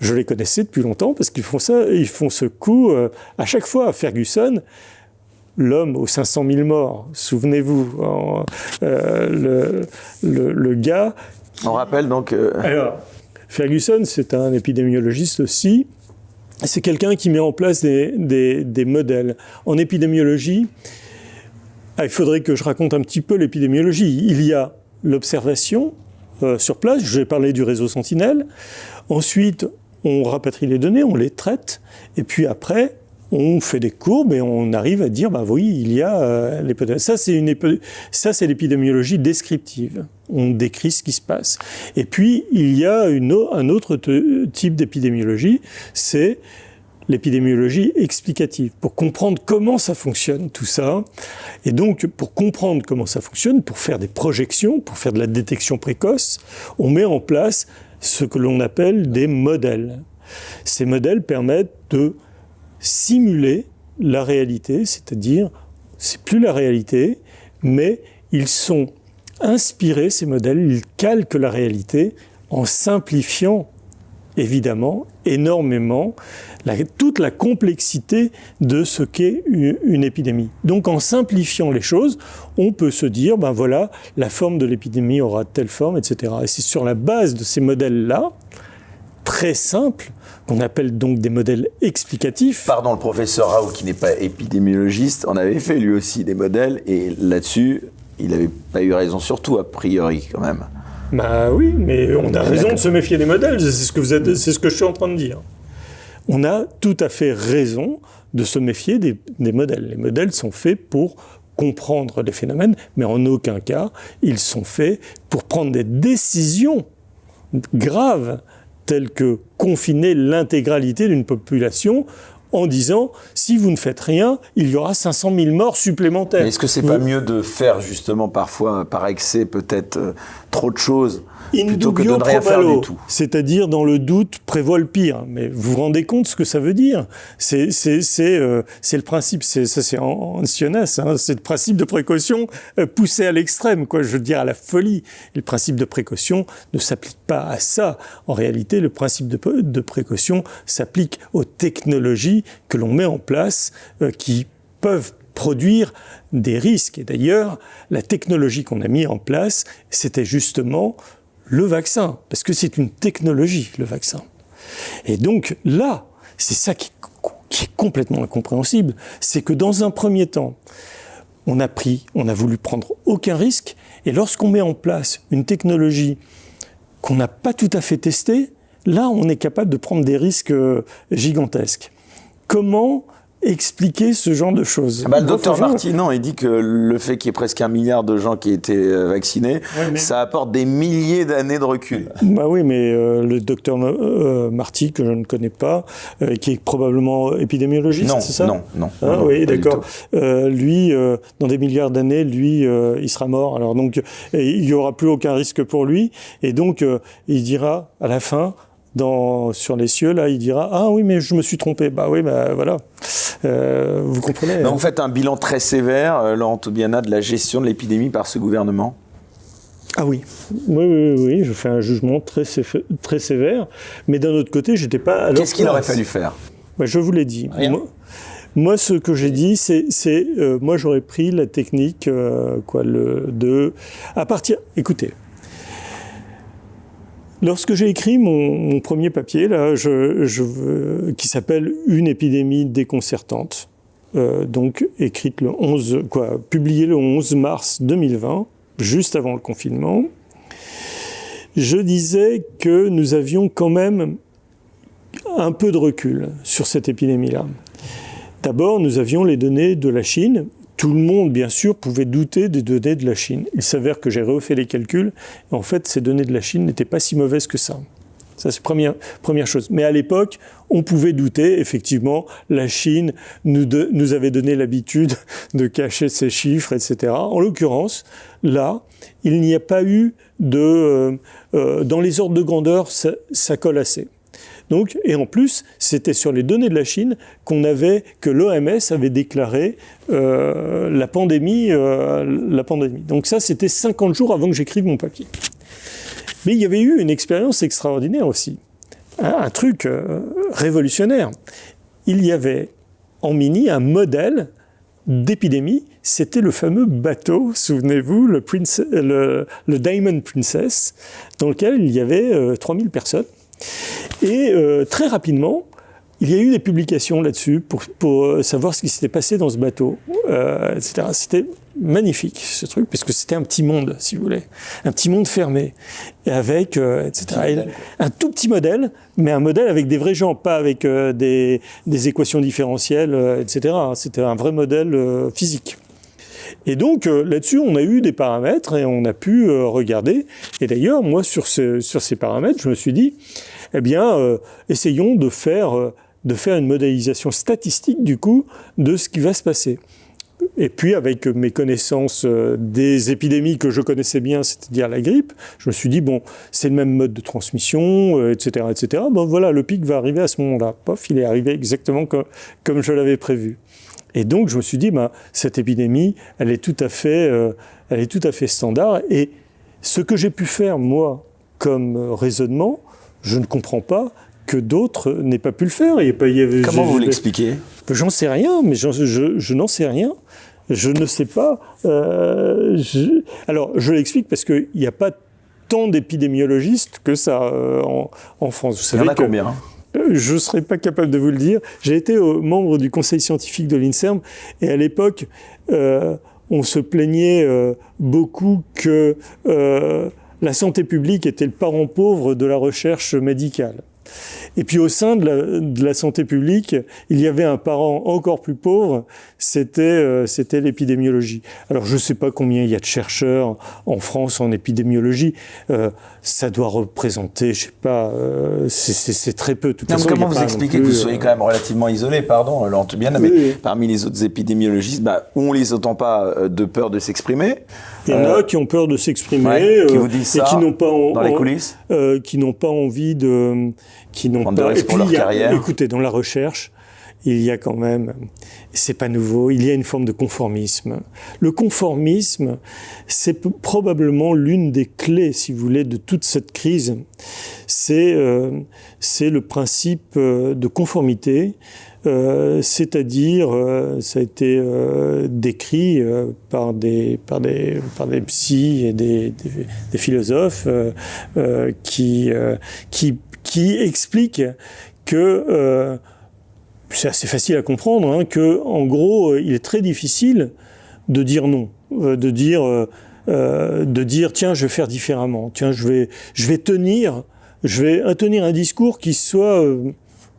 je les connaissais depuis longtemps parce qu'ils font ça, ils font ce coup à chaque fois. Ferguson, l'homme aux 500 000 morts, souvenez-vous, le gars... On rappelle donc... Alors, Ferguson, c'est un épidémiologiste aussi, c'est quelqu'un qui met en place des modèles. En épidémiologie, il faudrait que je raconte un petit peu l'épidémiologie. Il y a l'observation sur place, je vais parler du réseau Sentinelle. Ensuite, on rapatrie les données, on les traite, et puis après, on fait des courbes et on arrive à dire, oui, il y a ça, c'est l'épidémiologie descriptive. On décrit ce qui se passe. Et puis, il y a un autre type d'épidémiologie, c'est l'épidémiologie explicative, pour comprendre comment ça fonctionne, tout ça. Et donc, pour comprendre comment ça fonctionne, pour faire des projections, pour faire de la détection précoce, on met en place ce que l'on appelle des modèles. Ces modèles permettent de simuler la réalité, c'est-à-dire, c'est plus la réalité, mais ils sont inspirés, ces modèles, ils calquent la réalité en simplifiant évidemment, énormément, toute la complexité de ce qu'est une épidémie. Donc en simplifiant les choses, on peut se dire, voilà, la forme de l'épidémie aura telle forme, etc. Et c'est sur la base de ces modèles-là, très simples, qu'on appelle donc des modèles explicatifs. Pardon, le professeur Rao, qui n'est pas épidémiologiste, en avait fait lui aussi des modèles, et là-dessus, il n'avait pas eu raison, surtout a priori quand même. Oui, mais on a raison de se méfier des modèles, c'est ce que je suis en train de dire. On a tout à fait raison de se méfier des modèles. Les modèles sont faits pour comprendre les phénomènes, mais en aucun cas, ils sont faits pour prendre des décisions graves, telles que confiner l'intégralité d'une population en disant, si vous ne faites rien, il y aura 500 000 morts supplémentaires. Mais est-ce que c'est pas mieux de faire justement parfois, par excès, peut-être trop de choses, plutôt que de ne rien faire du tout? C'est-à-dire, dans le doute, prévoit le pire. Mais vous vous rendez compte ce que ça veut dire? C'est le principe, c'est en Sionas, c'est le principe de précaution poussé à l'extrême, je veux dire à la folie. Et le principe de précaution ne s'applique pas à ça. En réalité, le principe de précaution s'applique aux technologies que l'on met en place, qui peuvent produire des risques. Et d'ailleurs, la technologie qu'on a mis en place, c'était justement le vaccin, parce que c'est une technologie, le vaccin. Et donc là, c'est ça qui est complètement incompréhensible, c'est que dans un premier temps, on a voulu prendre aucun risque, et lorsqu'on met en place une technologie qu'on n'a pas tout à fait testée, là, on est capable de prendre des risques gigantesques. Comment expliquer ce genre de choses. Le docteur Marty, non, il dit que le fait qu'il y ait presque 1 milliard de gens qui aient été vaccinés, ça apporte des milliers d'années de recul. Bah oui, mais le docteur Marty, que je ne connais pas, qui est probablement épidémiologiste, c'est ça? Non. Ah oui, d'accord. Lui, dans des milliards d'années, il sera mort. Alors donc, il n'y aura plus aucun risque pour lui. Et donc, il dira à la fin, sur les cieux, là, il dira « Ah oui, mais je me suis trompé. » Bah oui, voilà. Vous comprenez. Donc, vous faites un bilan très sévère, Laurent Toubiana, de la gestion de l'épidémie par ce gouvernement? Ah oui. Oui, je fais un jugement très sévère. Mais d'un autre côté, j'étais pas à leur place. Qu'est-ce qu'il aurait fallu faire? Je vous l'ai dit. Rien. Moi, ce que j'ai dit, c'est moi, j'aurais pris la technique, écoutez. Lorsque j'ai écrit mon premier papier, là, qui s'appelle « Une épidémie déconcertante », donc publié le 11 mars 2020, juste avant le confinement, je disais que nous avions quand même un peu de recul sur cette épidémie-là. D'abord, nous avions les données de la Chine. Tout le monde, bien sûr, pouvait douter des données de la Chine. Il s'avère que j'ai refait les calculs. Et en fait, ces données de la Chine n'étaient pas si mauvaises que ça. Ça, c'est première chose. Mais à l'époque, on pouvait douter. Effectivement, la Chine nous avait donné l'habitude de cacher ses chiffres, etc. En l'occurrence, là, il n'y a pas eu dans les ordres de grandeur, ça colle assez. Donc, et en plus, c'était sur les données de la Chine que l'OMS avait déclaré la pandémie. Donc ça, c'était 50 jours avant que j'écrive mon papier. Mais il y avait eu une expérience extraordinaire aussi, un truc révolutionnaire. Il y avait en mini un modèle d'épidémie, c'était le fameux bateau, souvenez-vous, le Diamond Princess, dans lequel il y avait 3000 personnes. Et très rapidement, il y a eu des publications là-dessus pour savoir ce qui s'était passé dans ce bateau, etc. C'était magnifique, ce truc, puisque c'était un petit monde, si vous voulez. Un petit monde fermé, et avec, etc. Un tout petit modèle, mais un modèle avec des vrais gens, pas avec des équations différentielles, etc. C'était un vrai modèle physique. Et donc, là-dessus, on a eu des paramètres et on a pu regarder. Et d'ailleurs, moi, sur ces paramètres, je me suis dit, essayons de faire une modélisation statistique, du coup, de ce qui va se passer. Et puis, avec mes connaissances des épidémies que je connaissais bien, c'est-à-dire la grippe, je me suis dit, c'est le même mode de transmission, etc., etc. Voilà, le pic va arriver à ce moment-là. Pof, il est arrivé exactement comme je l'avais prévu. Et donc, je me suis dit, cette épidémie, elle est tout à fait standard. Et ce que j'ai pu faire, moi, comme raisonnement, je ne comprends pas que d'autres n'aient pas pu le faire. Comment vous l'expliquez? J'en sais rien, mais je n'en sais rien. Je ne sais pas. Alors, je l'explique parce qu'il n'y a pas tant d'épidémiologistes que ça en France. Vous savez, il y en a combien? Je ne serais pas capable de vous le dire. J'ai été membre du conseil scientifique de l'INSERM et à l'époque, on se plaignait beaucoup que la santé publique était le parent pauvre de la recherche médicale. Et puis au sein de la santé publique, il y avait un parent encore plus pauvre, c'était l'épidémiologie. Alors je ne sais pas combien il y a de chercheurs en France en épidémiologie, ça doit représenter, je ne sais pas, c'est très peu. De toute façon, comment vous expliquez que vous soyez quand même relativement isolé, pardon, Laurent Toubiana, mais parmi les autres épidémiologistes, on ne les entend pas de peur de s'exprimer. Il y en a qui ont peur de s'exprimer, qui vous disent ça, et qui n'ont pas dans les coulisses, qui n'ont pas envie de, qui n'ont pas. Et puis, écoutez, dans la recherche, il y a quand même, c'est pas nouveau, il y a une forme de conformisme. Le conformisme, c'est probablement l'une des clés, si vous voulez, de toute cette crise. C'est le principe de conformité. C'est-à-dire, ça a été décrit par des psys et des philosophes qui expliquent que c'est assez facile à comprendre, que en gros, il est très difficile de dire non, de dire tiens, je vais faire différemment, tiens, je vais tenir un discours qui soit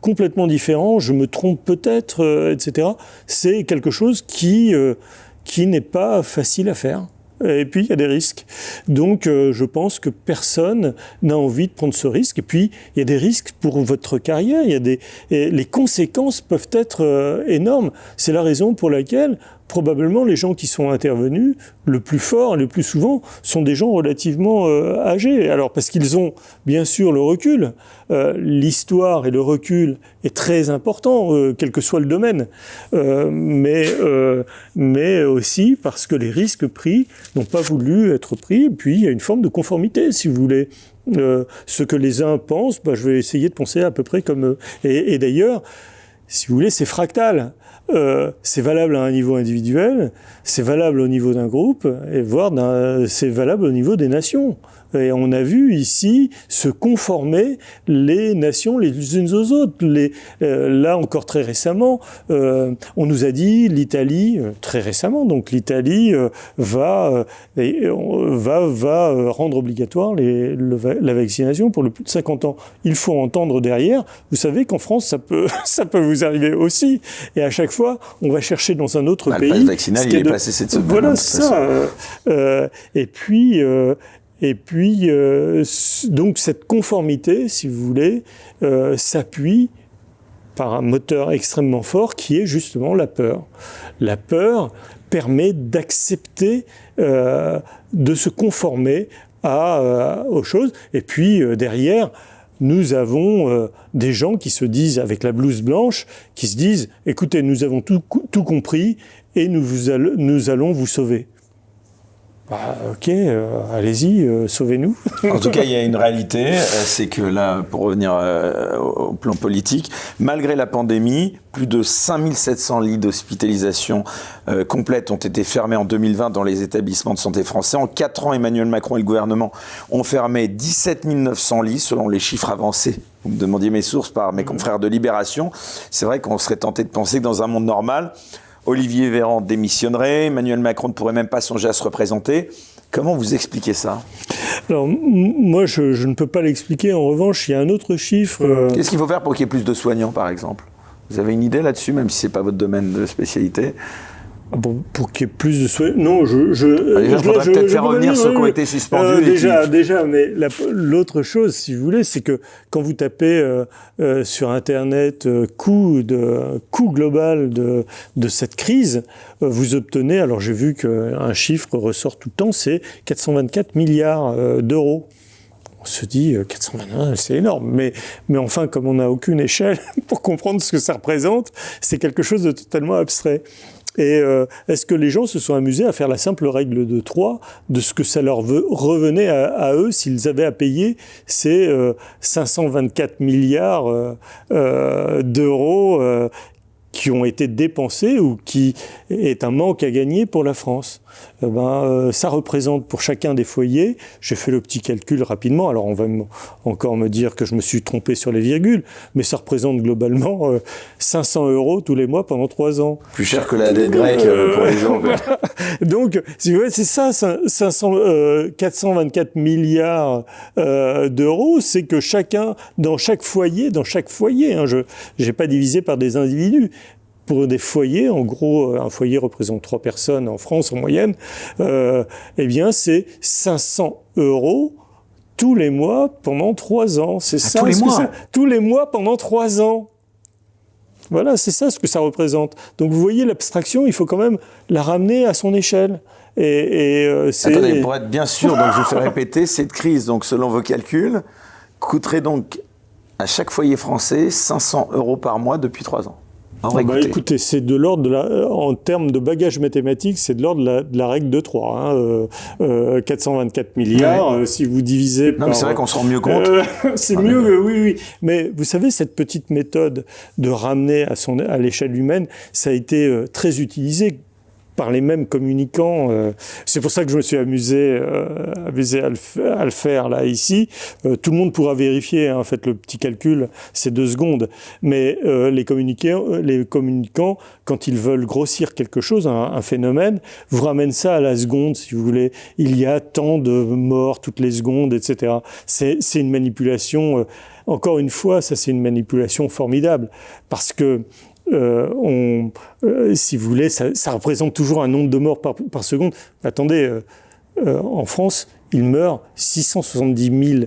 complètement différent, je me trompe peut-être, etc. C'est quelque chose qui n'est pas facile à faire. Et puis, il y a des risques. Donc, je pense que personne n'a envie de prendre ce risque. Et puis, il y a des risques pour votre carrière. Et les conséquences peuvent être énormes. C'est la raison pour laquelle, probablement, les gens qui sont intervenus, le plus fort, le plus souvent, sont des gens relativement âgés. Alors, parce qu'ils ont, bien sûr, le recul. L'histoire et le recul est très important, quel que soit le domaine. Mais aussi parce que les risques pris n'ont pas voulu être pris. Et puis, il y a une forme de conformité, si vous voulez. Ce que les uns pensent, je vais essayer de penser à peu près comme eux. Et d'ailleurs, si vous voulez, c'est fractal. C'est valable à un niveau individuel, c'est valable au niveau d'un groupe, et voire c'est valable au niveau des nations. Et on a vu ici se conformer les nations les unes aux autres. Là encore très récemment, on nous a dit l'Italie, très récemment, donc l'Italie va rendre obligatoire la vaccination pour le plus de 50 ans. Il faut entendre derrière, vous savez qu'en France, ça peut vous arriver aussi. Et à chaque fois, on va chercher dans un autre pays. Le pass vaccinal, il est passé cette semaine. Voilà, ça. Et puis, donc cette conformité, si vous voulez, s'appuie par un moteur extrêmement fort qui est justement la peur. La peur permet d'accepter, de se conformer aux choses. Et puis, derrière, nous avons des gens qui se disent, avec la blouse blanche, qui se disent « Écoutez, nous avons tout compris et nous allons vous sauver ». Ok, allez-y, sauvez-nous. En tout cas, il y a une réalité, c'est que là, pour revenir au plan politique, malgré la pandémie, plus de 5700 lits d'hospitalisation complètes ont été fermés en 2020 dans les établissements de santé français. En 4 ans, Emmanuel Macron et le gouvernement ont fermé 17 900 lits, selon les chiffres avancés. Vous me demandiez mes sources par mes confrères de Libération. C'est vrai qu'on serait tenté de penser que dans un monde normal, Olivier Véran démissionnerait, Emmanuel Macron ne pourrait même pas songer à se représenter. Comment vous expliquez ça ? Alors, moi, je ne peux pas l'expliquer. En revanche, il y a un autre chiffre. Qu'est-ce qu'il faut faire pour qu'il y ait plus de soignants, par exemple ? Vous avez une idée là-dessus, même si ce n'est pas votre domaine de spécialité ? Pour qu'il y ait plus de soins. Non, déjà, il faudrait peut-être faire revenir ceux qui ont été suspendus. Déjà, mais l'autre chose, si vous voulez, c'est que quand vous tapez sur Internet coût global de cette crise, vous obtenez, alors j'ai vu qu'un chiffre ressort tout le temps, c'est 424 milliards d'euros. On se dit, 421, c'est énorme. Mais enfin, comme on n'a aucune échelle pour comprendre ce que ça représente, c'est quelque chose de totalement abstrait. Et est-ce que les gens se sont amusés à faire la simple règle de 3 de ce que ça leur revenait à eux s'ils avaient à payer ces 524 milliards d'euros qui ont été dépensés ou qui est un manque à gagner pour la France. Ça représente pour chacun des foyers, j'ai fait le petit calcul rapidement, alors on va encore me dire que je me suis trompé sur les virgules, mais ça représente globalement 500 € tous les mois pendant 3 ans. Plus cher que la dette grecque pour les gens. Donc, si vous voulez, c'est ça, 424 milliards d'euros, c'est que chacun, dans chaque foyer, je n'ai pas divisé par des individus, pour des foyers, en gros, un foyer représente 3 personnes en France en moyenne, eh bien c'est 500 € tous les mois pendant 3 ans. C'est ça. Tous les mois. Tous les mois pendant 3 ans. Voilà, c'est ça ce que ça représente. Donc vous voyez l'abstraction, il faut quand même la ramener à son échelle. Attendez, pour être bien sûr, donc je vous fais répéter, cette crise, donc selon vos calculs, coûterait donc à chaque foyer français 500 € par mois depuis 3 ans. Écoutez, c'est de l'ordre en termes de bagage mathématique, c'est de l'ordre de la règle de 3. 424 milliards, si vous divisez par... Non, mais c'est vrai qu'on se rend mieux compte. C'est mieux, oui. Mais vous savez, cette petite méthode de ramener à l'échelle humaine, ça a été très utilisé par les mêmes communicants. C'est pour ça que je me suis amusé à le faire là ici. Tout le monde pourra vérifier, hein, faites le petit calcul, c'est 2 secondes. Mais les communicants, quand ils veulent grossir quelque chose, un phénomène, vous ramènent ça à la seconde, si vous voulez. Il y a tant de morts toutes les secondes, etc. C'est une manipulation. Encore une fois, ça c'est une manipulation formidable, parce que si vous voulez, ça représente toujours un nombre de morts par seconde. Attendez, en France, il meurt 670 000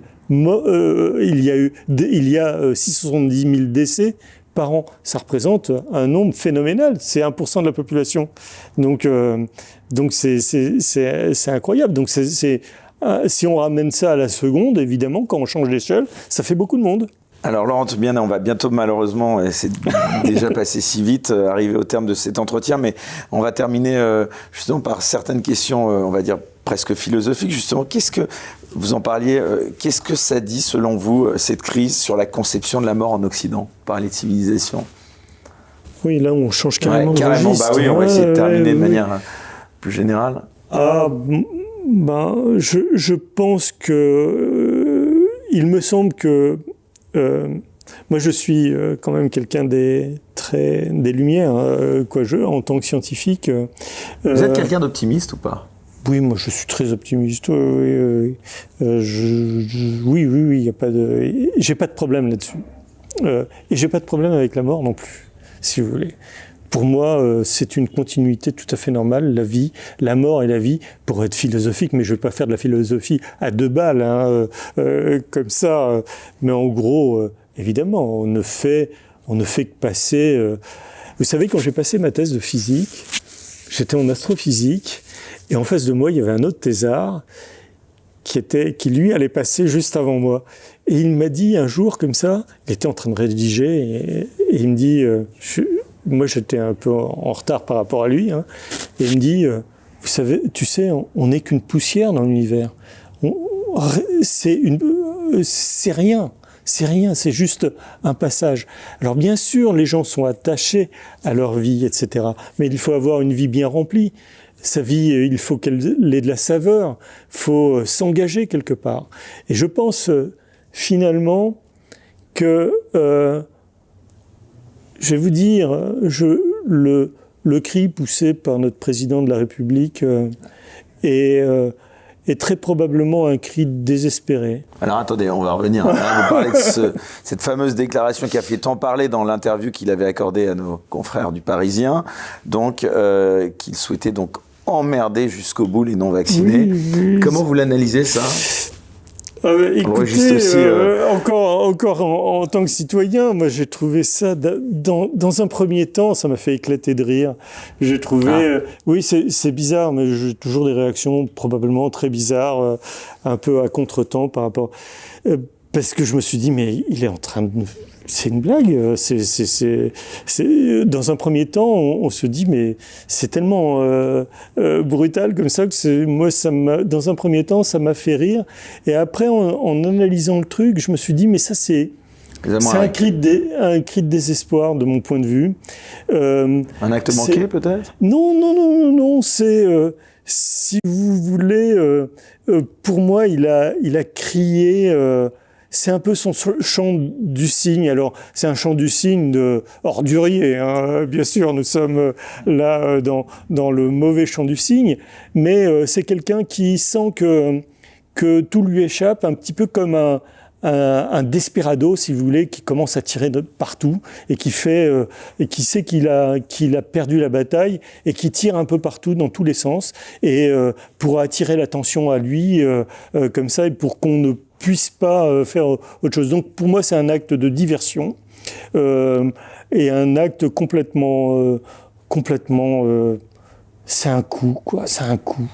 il y a 670 000 décès par an. Ça représente un nombre phénoménal. C'est 1% de la population. Donc c'est incroyable. Donc si on ramène ça à la seconde, évidemment, quand on change d'échelle, ça fait beaucoup de monde. Alors Laurent Toubiana, on va bientôt malheureusement, et c'est déjà passé si vite, arriver au terme de cet entretien, mais on va terminer justement par certaines questions, on va dire presque philosophiques. Justement, qu'est-ce que, vous en parliez, qu'est-ce que ça dit selon vous, cette crise, sur la conception de la mort en Occident, par les civilisations ? Oui, là on change carrément de carrément, registre. Bah oui, on va essayer de terminer de manière plus générale. Je pense que il me semble que moi je suis quand même quelqu'un des lumières, en tant que scientifique. Vous êtes quelqu'un d'optimiste ou pas ? Oui, moi je suis très optimiste. Oui, il y a pas de, j'ai pas de problème là-dessus. Et j'ai pas de problème avec la mort non plus, si vous voulez. Pour moi, c'est une continuité tout à fait normale, la vie, la mort et la vie, pour être philosophique, mais je ne vais pas faire de la philosophie à 2 balles, hein, comme ça. Mais en gros, évidemment, on ne fait que passer... Vous savez, quand j'ai passé ma thèse de physique, j'étais en astrophysique, et en face de moi, il y avait un autre thésard qui lui allait passer juste avant moi. Et il m'a dit un jour, comme ça, il était en train de rédiger, et il me dit... moi, j'étais un peu en retard par rapport à lui, hein, et il me dit, tu sais, on n'est qu'une poussière dans l'univers. C'est rien, c'est juste un passage. Alors bien sûr, les gens sont attachés à leur vie, etc. Mais il faut avoir une vie bien remplie. Sa vie, il faut qu'elle ait de la saveur, il faut s'engager quelque part. Et je pense finalement que... je vais vous dire, le cri poussé par notre président de la République est très probablement un cri désespéré. Alors attendez, on va revenir. Vous parlez de cette fameuse déclaration qui a fait tant parler dans l'interview qu'il avait accordée à nos confrères du Parisien, donc qu'il souhaitait donc emmerder jusqu'au bout les non-vaccinés. Oui. Comment vous l'analysez ça ? Écoutez, encore en tant que citoyen, moi j'ai trouvé ça, dans un premier temps, ça m'a fait éclater de rire. J'ai trouvé, oui c'est bizarre, mais j'ai toujours des réactions probablement très bizarres, un peu à contre-temps par rapport... parce que je me suis dit, mais il est en train de... C'est une blague. Dans un premier temps, on se dit, mais c'est tellement brutal comme ça que moi, dans un premier temps, ça m'a fait rire. Et après, en analysant le truc, je me suis dit, mais ça, c'est un cri de désespoir de mon point de vue. Un acte manqué, peut-être ? Non. C'est, si vous voulez, pour moi, il a crié... c'est un peu son chant du cygne. Alors, c'est un chant du cygne de ordurier, hein. Bien sûr, nous sommes là dans le mauvais chant du cygne, mais c'est quelqu'un qui sent que tout lui échappe, un petit peu comme un desperado, si vous voulez, qui commence à tirer de partout et qui sait qu'il a perdu la bataille et qui tire un peu partout dans tous les sens et pour attirer l'attention à lui comme ça et pour qu'on ne puisse pas faire autre chose. Donc pour moi, c'est un acte de diversion et un acte complètement c'est un coup, quoi. C'est un coup.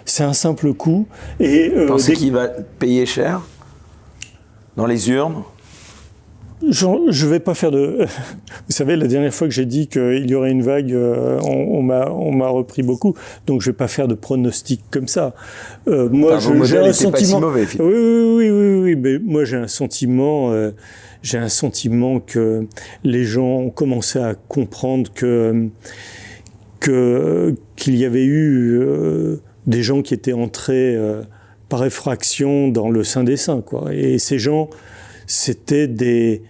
C'est un simple coup. Et vous pensez qu'il va payer cher dans les urnes ? Je vais pas faire de... Vous savez, la dernière fois que j'ai dit qu'il y aurait une vague, on m'a repris beaucoup. Donc je vais pas faire de pronostic comme ça. Moi, j'ai un sentiment... Pas si mauvais, oui, mais moi j'ai un sentiment que les gens ont commencé à comprendre qu'il y avait eu des gens qui étaient entrés par effraction dans le Saint des Saints, quoi. Et ces gens, c'était des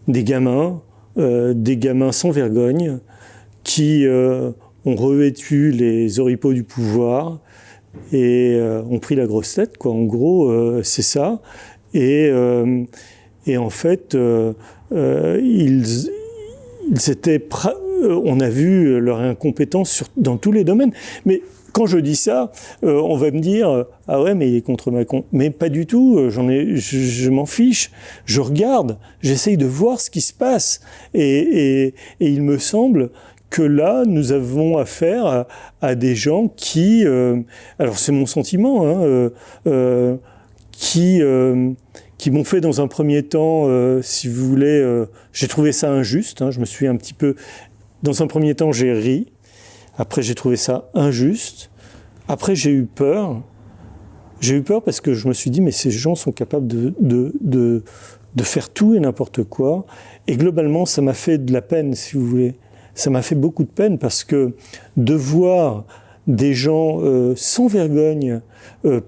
gamins sans vergogne, qui ont revêtu les oripeaux du pouvoir et ont pris la grosse tête, quoi. En gros, c'est ça. Et en fait, ils étaient... on a vu leur incompétence dans tous les domaines. Mais quand je dis ça, on va me dire « Ah ouais, mais il est contre Macron ». Mais pas du tout, je m'en fiche. Je regarde, j'essaye de voir ce qui se passe. Et il me semble que là, nous avons affaire à des gens qui... alors c'est mon sentiment, hein, qui m'ont fait dans un premier temps, si vous voulez, j'ai trouvé ça injuste, hein, je me suis un petit peu... Dans un premier temps, j'ai ri. Après, j'ai trouvé ça injuste. Après, j'ai eu peur. J'ai eu peur parce que je me suis dit, mais ces gens sont capables de faire tout et n'importe quoi. Et globalement, ça m'a fait de la peine, si vous voulez. Ça m'a fait beaucoup de peine parce que de voir des gens sans vergogne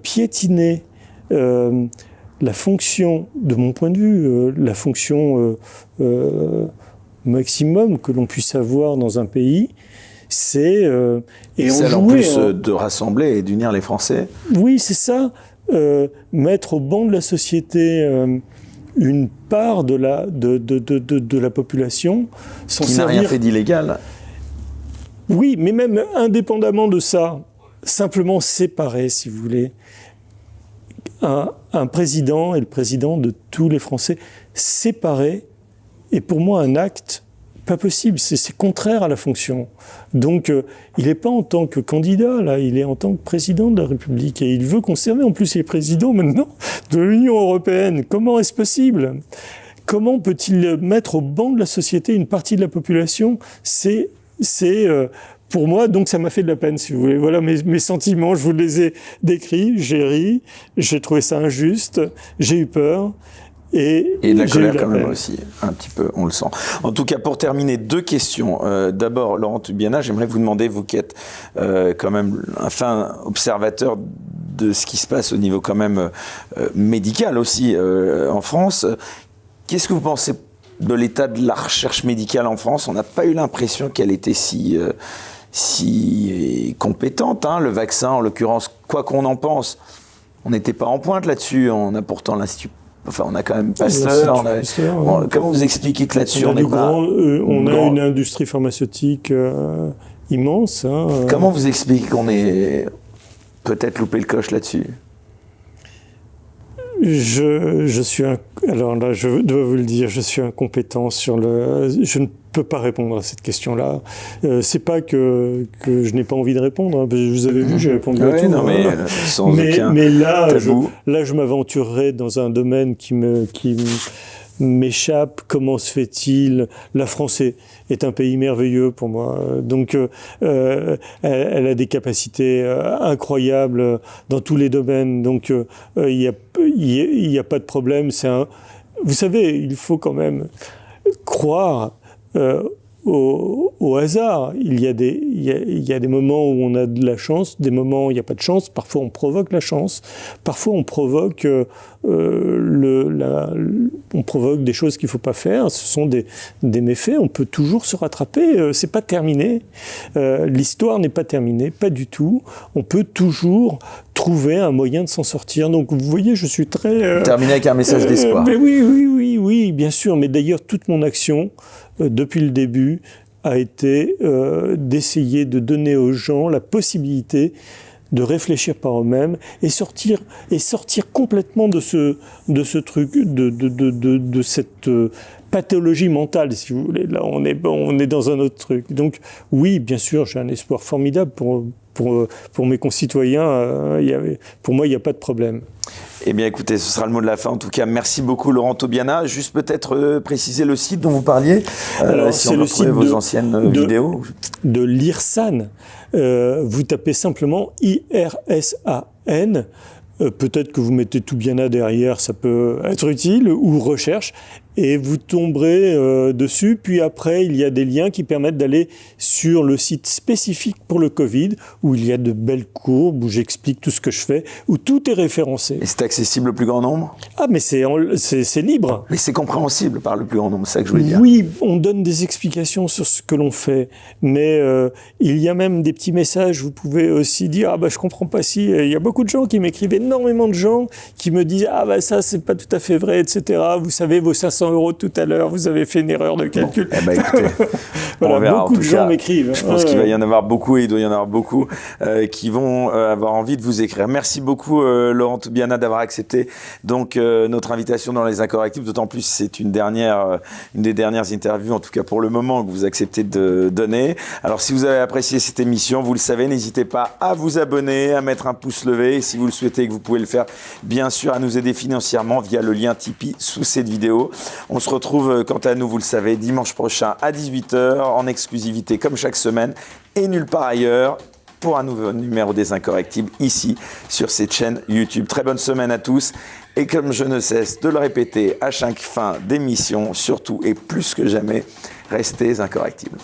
piétiner la fonction, de mon point de vue, la fonction maximum que l'on puisse avoir dans un pays, c'est... et celle en plus de rassembler et d'unir les Français. Oui, c'est ça. Mettre au banc de la société une part de la population... Qui n'a rien fait d'illégal. Oui, mais même indépendamment de ça, simplement séparer, si vous voulez, un président et le président de tous les Français, séparer, est pour moi un acte pas possible, c'est contraire à la fonction. Donc il n'est pas en tant que candidat, là, il est en tant que président de la République et il veut conserver, en plus il est président maintenant de l'Union européenne. Comment est-ce possible ? Comment peut-il mettre au banc de la société une partie de la population ? C'est pour moi, donc ça m'a fait de la peine, si vous voulez. Voilà mes sentiments, je vous les ai décrits, j'ai ri, j'ai trouvé ça injuste, j'ai eu peur. Et de la colère quand même aussi, un petit peu, on le sent. En tout cas, pour terminer, deux questions. D'abord, Laurent Tubiana, j'aimerais vous demander, vous qui êtes quand même un fin observateur de ce qui se passe au niveau quand même médical aussi en France, qu'est-ce que vous pensez de l'état de la recherche médicale en France ? On n'a pas eu l'impression qu'elle était si compétente, hein. Le vaccin, en l'occurrence, quoi qu'on en pense, on n'était pas en pointe là-dessus. On a pourtant l'Institut... Enfin, on a quand même Pasteur. Comment vous expliquez que là-dessus, on a une industrie pharmaceutique immense. Hein. Comment vous expliquez qu'on ait peut-être loupé le coche là-dessus ? Je suis alors là, je dois vous le dire, je suis incompétent sur je ne peux pas répondre à cette question-là. C'est pas que je n'ai pas envie de répondre. Hein, vous avez vu, j'ai répondu à tout. Non, mais là, je m'aventurerai dans un domaine qui m'échappe. Comment se fait-il ? La France est un pays merveilleux pour moi. Donc, elle a des capacités incroyables dans tous les domaines. Donc, il y a pas de problème. Vous savez, il faut quand même croire au hasard. Il y a des moments où on a de la chance, des moments où il n'y a pas de chance. Parfois, on provoque la chance. Parfois, on provoque on provoque des choses qu'il ne faut pas faire. Ce sont des méfaits. On peut toujours se rattraper. C'est pas terminé. L'histoire n'est pas terminée, pas du tout. On peut toujours trouver un moyen de s'en sortir. Donc, vous voyez, je suis très... Terminer avec un message d'espoir. Mais oui, bien sûr. Mais d'ailleurs, toute mon action, depuis le début, a été d'essayer de donner aux gens la possibilité de réfléchir par eux-mêmes et sortir complètement de ce truc, de cette pathologie mentale, si vous voulez. Là, on est dans un autre truc. Donc, oui, bien sûr, j'ai un espoir formidable pour mes concitoyens. Pour moi, il n'y a pas de problème. Eh bien, écoutez, ce sera le mot de la fin. En tout cas, merci beaucoup, Laurent Tubiana. Juste peut-être préciser le site dont vous parliez, si on peut retrouver vos anciennes vidéos. De l'IRSAN. Vous tapez simplement IRSAN. Peut-être que vous mettez Tubiana derrière, ça peut être utile, ou recherche. et vous tomberez dessus. Puis après, il y a des liens qui permettent d'aller sur le site spécifique pour le Covid, où il y a de belles courbes, où j'explique tout ce que je fais, où tout est référencé. Et c'est accessible au plus grand nombre? Ah, mais c'est libre. Mais c'est compréhensible par le plus grand nombre, c'est ça que je voulais dire. Oui, on donne des explications sur ce que l'on fait, mais il y a même des petits messages. Vous pouvez aussi dire ah bah je comprends pas si. Il y a beaucoup de gens qui m'écrivent, énormément de gens qui me disent ah bah ça c'est pas tout à fait vrai, etc. Vous savez vos 500 € de tout à l'heure, vous avez fait une erreur de calcul. Bon, eh ben, écoutez, voilà, on verra. beaucoup de gens m'écrivent. Je pense qu'il va y en avoir beaucoup et il doit y en avoir beaucoup qui vont avoir envie de vous écrire. Merci beaucoup Laurent Toubiana d'avoir accepté donc notre invitation dans les Incorrectibles. D'autant plus c'est une des dernières interviews, en tout cas pour le moment, que vous acceptez de donner. Alors si vous avez apprécié cette émission, vous le savez, n'hésitez pas à vous abonner, à mettre un pouce levé. Et si vous le souhaitez et que vous pouvez le faire, bien sûr, à nous aider financièrement via le lien Tipeee sous cette vidéo. On se retrouve, quant à nous, vous le savez, dimanche prochain à 18h, en exclusivité comme chaque semaine et nulle part ailleurs, pour un nouveau numéro des Incorrectibles, ici, sur cette chaîne YouTube. Très bonne semaine à tous. Et comme je ne cesse de le répéter à chaque fin d'émission, surtout et plus que jamais, restez incorrectibles.